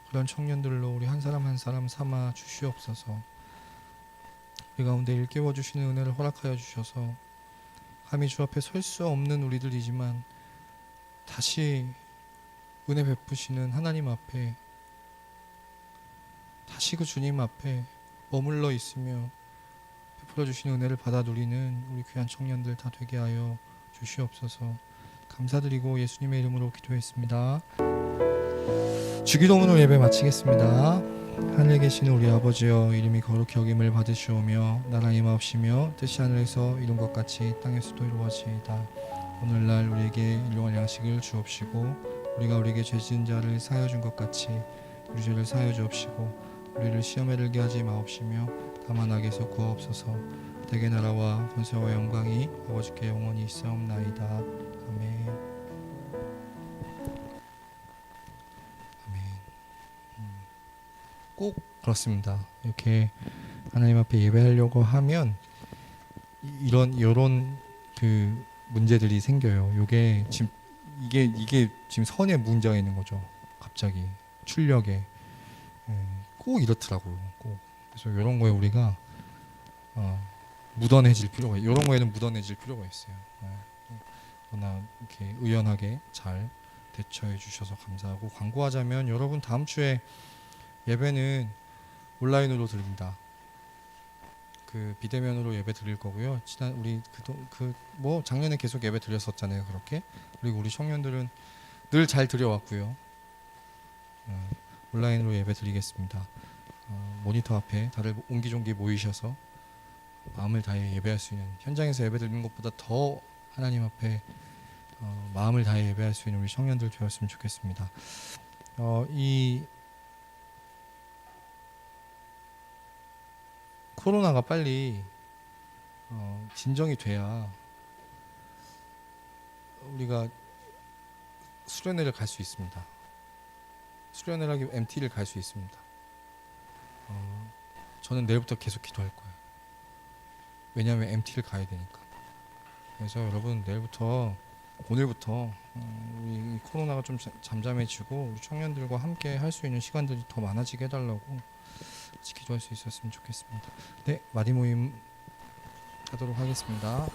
그런 청년들로 우리 한 사람 한 사람 삼아 주시옵소서. 우리 가운데 일깨워 주시는 은혜를 허락하여 주셔서 감히 주 앞에 설 수 없는 우리들이지만 다시 은혜 베푸시는 하나님 앞에 다시 그 주님 앞에 머물러 있으며 베풀어 주시는 은혜를 받아 누리는 우리 귀한 청년들 다 되게 하여 주시옵소서. 감사드리고 예수님의 이름으로 기도했습니다. 주기도문으로 예배 마치겠습니다. 하늘에 계시는 우리 아버지여, 이름이 거룩히 여김을 받으시오며 나라의 임하옵시며 뜻이 하늘에서 이룬 것 같이 땅에서도 이루어지이다. 오늘날 우리에게 일용할 양식을 주옵시고 우리가 우리에게 죄 지은 자를 사하여 준 것 같이 우리 죄를 사하여 주옵시고 우리를 시험에 들게 하지 마옵시며 다만 악에서 구하옵소서. 대개 나라와 권세와 영광이 아버지께 영원히 있사옵나이다. 아멘. 아멘. 꼭 그렇습니다. 이렇게 하나님 앞에 예배하려고 하면 이런 그 문제들이 생겨요. 요게 지금 이게 지금 선에 문제가 있는 거죠. 갑자기 출력에 꼭 이렇더라고요. 꼭. 그래서 이런 거에 우리가 묻어내질 필요가, 이런 거에는 묻어내질 필요가 있어요. 그러나 이렇게 의연하게 잘 대처해 주셔서 감사하고, 광고하자면 여러분 다음 주에 예배는 온라인으로 드립니다. 그 비대면으로 예배 드릴 거고요. 지난 우리 뭐 작년에 계속 예배 드렸었잖아요. 그렇게. 그리고 우리 청년들은 늘 잘 드려왔고요. 온라인으로 예배 드리겠습니다. 모니터 앞에 다들 옹기종기 모이셔서 마음을 다해 예배할 수 있는, 현장에서 예배 드리는 것보다 더 하나님 앞에 마음을 다해 예배할 수 있는 우리 청년들 되었으면 좋겠습니다. 이 코로나가 빨리 진정이 돼야 우리가 수련회를 갈 수 있습니다. 수련회라기 MT를 갈 수 있습니다. 저는 내일부터 계속 기도할 거예요. 왜냐하면 MT를 가야 되니까. 그래서 여러분 내일부터 오늘부터 우리 이 코로나가 좀 잠잠해지고 우리 청년들과 함께 할 수 있는 시간들이 더 많아지게 해달라고 같이 기도할 수 있었으면 좋겠습니다. 네, 마디 모임 하도록 하겠습니다.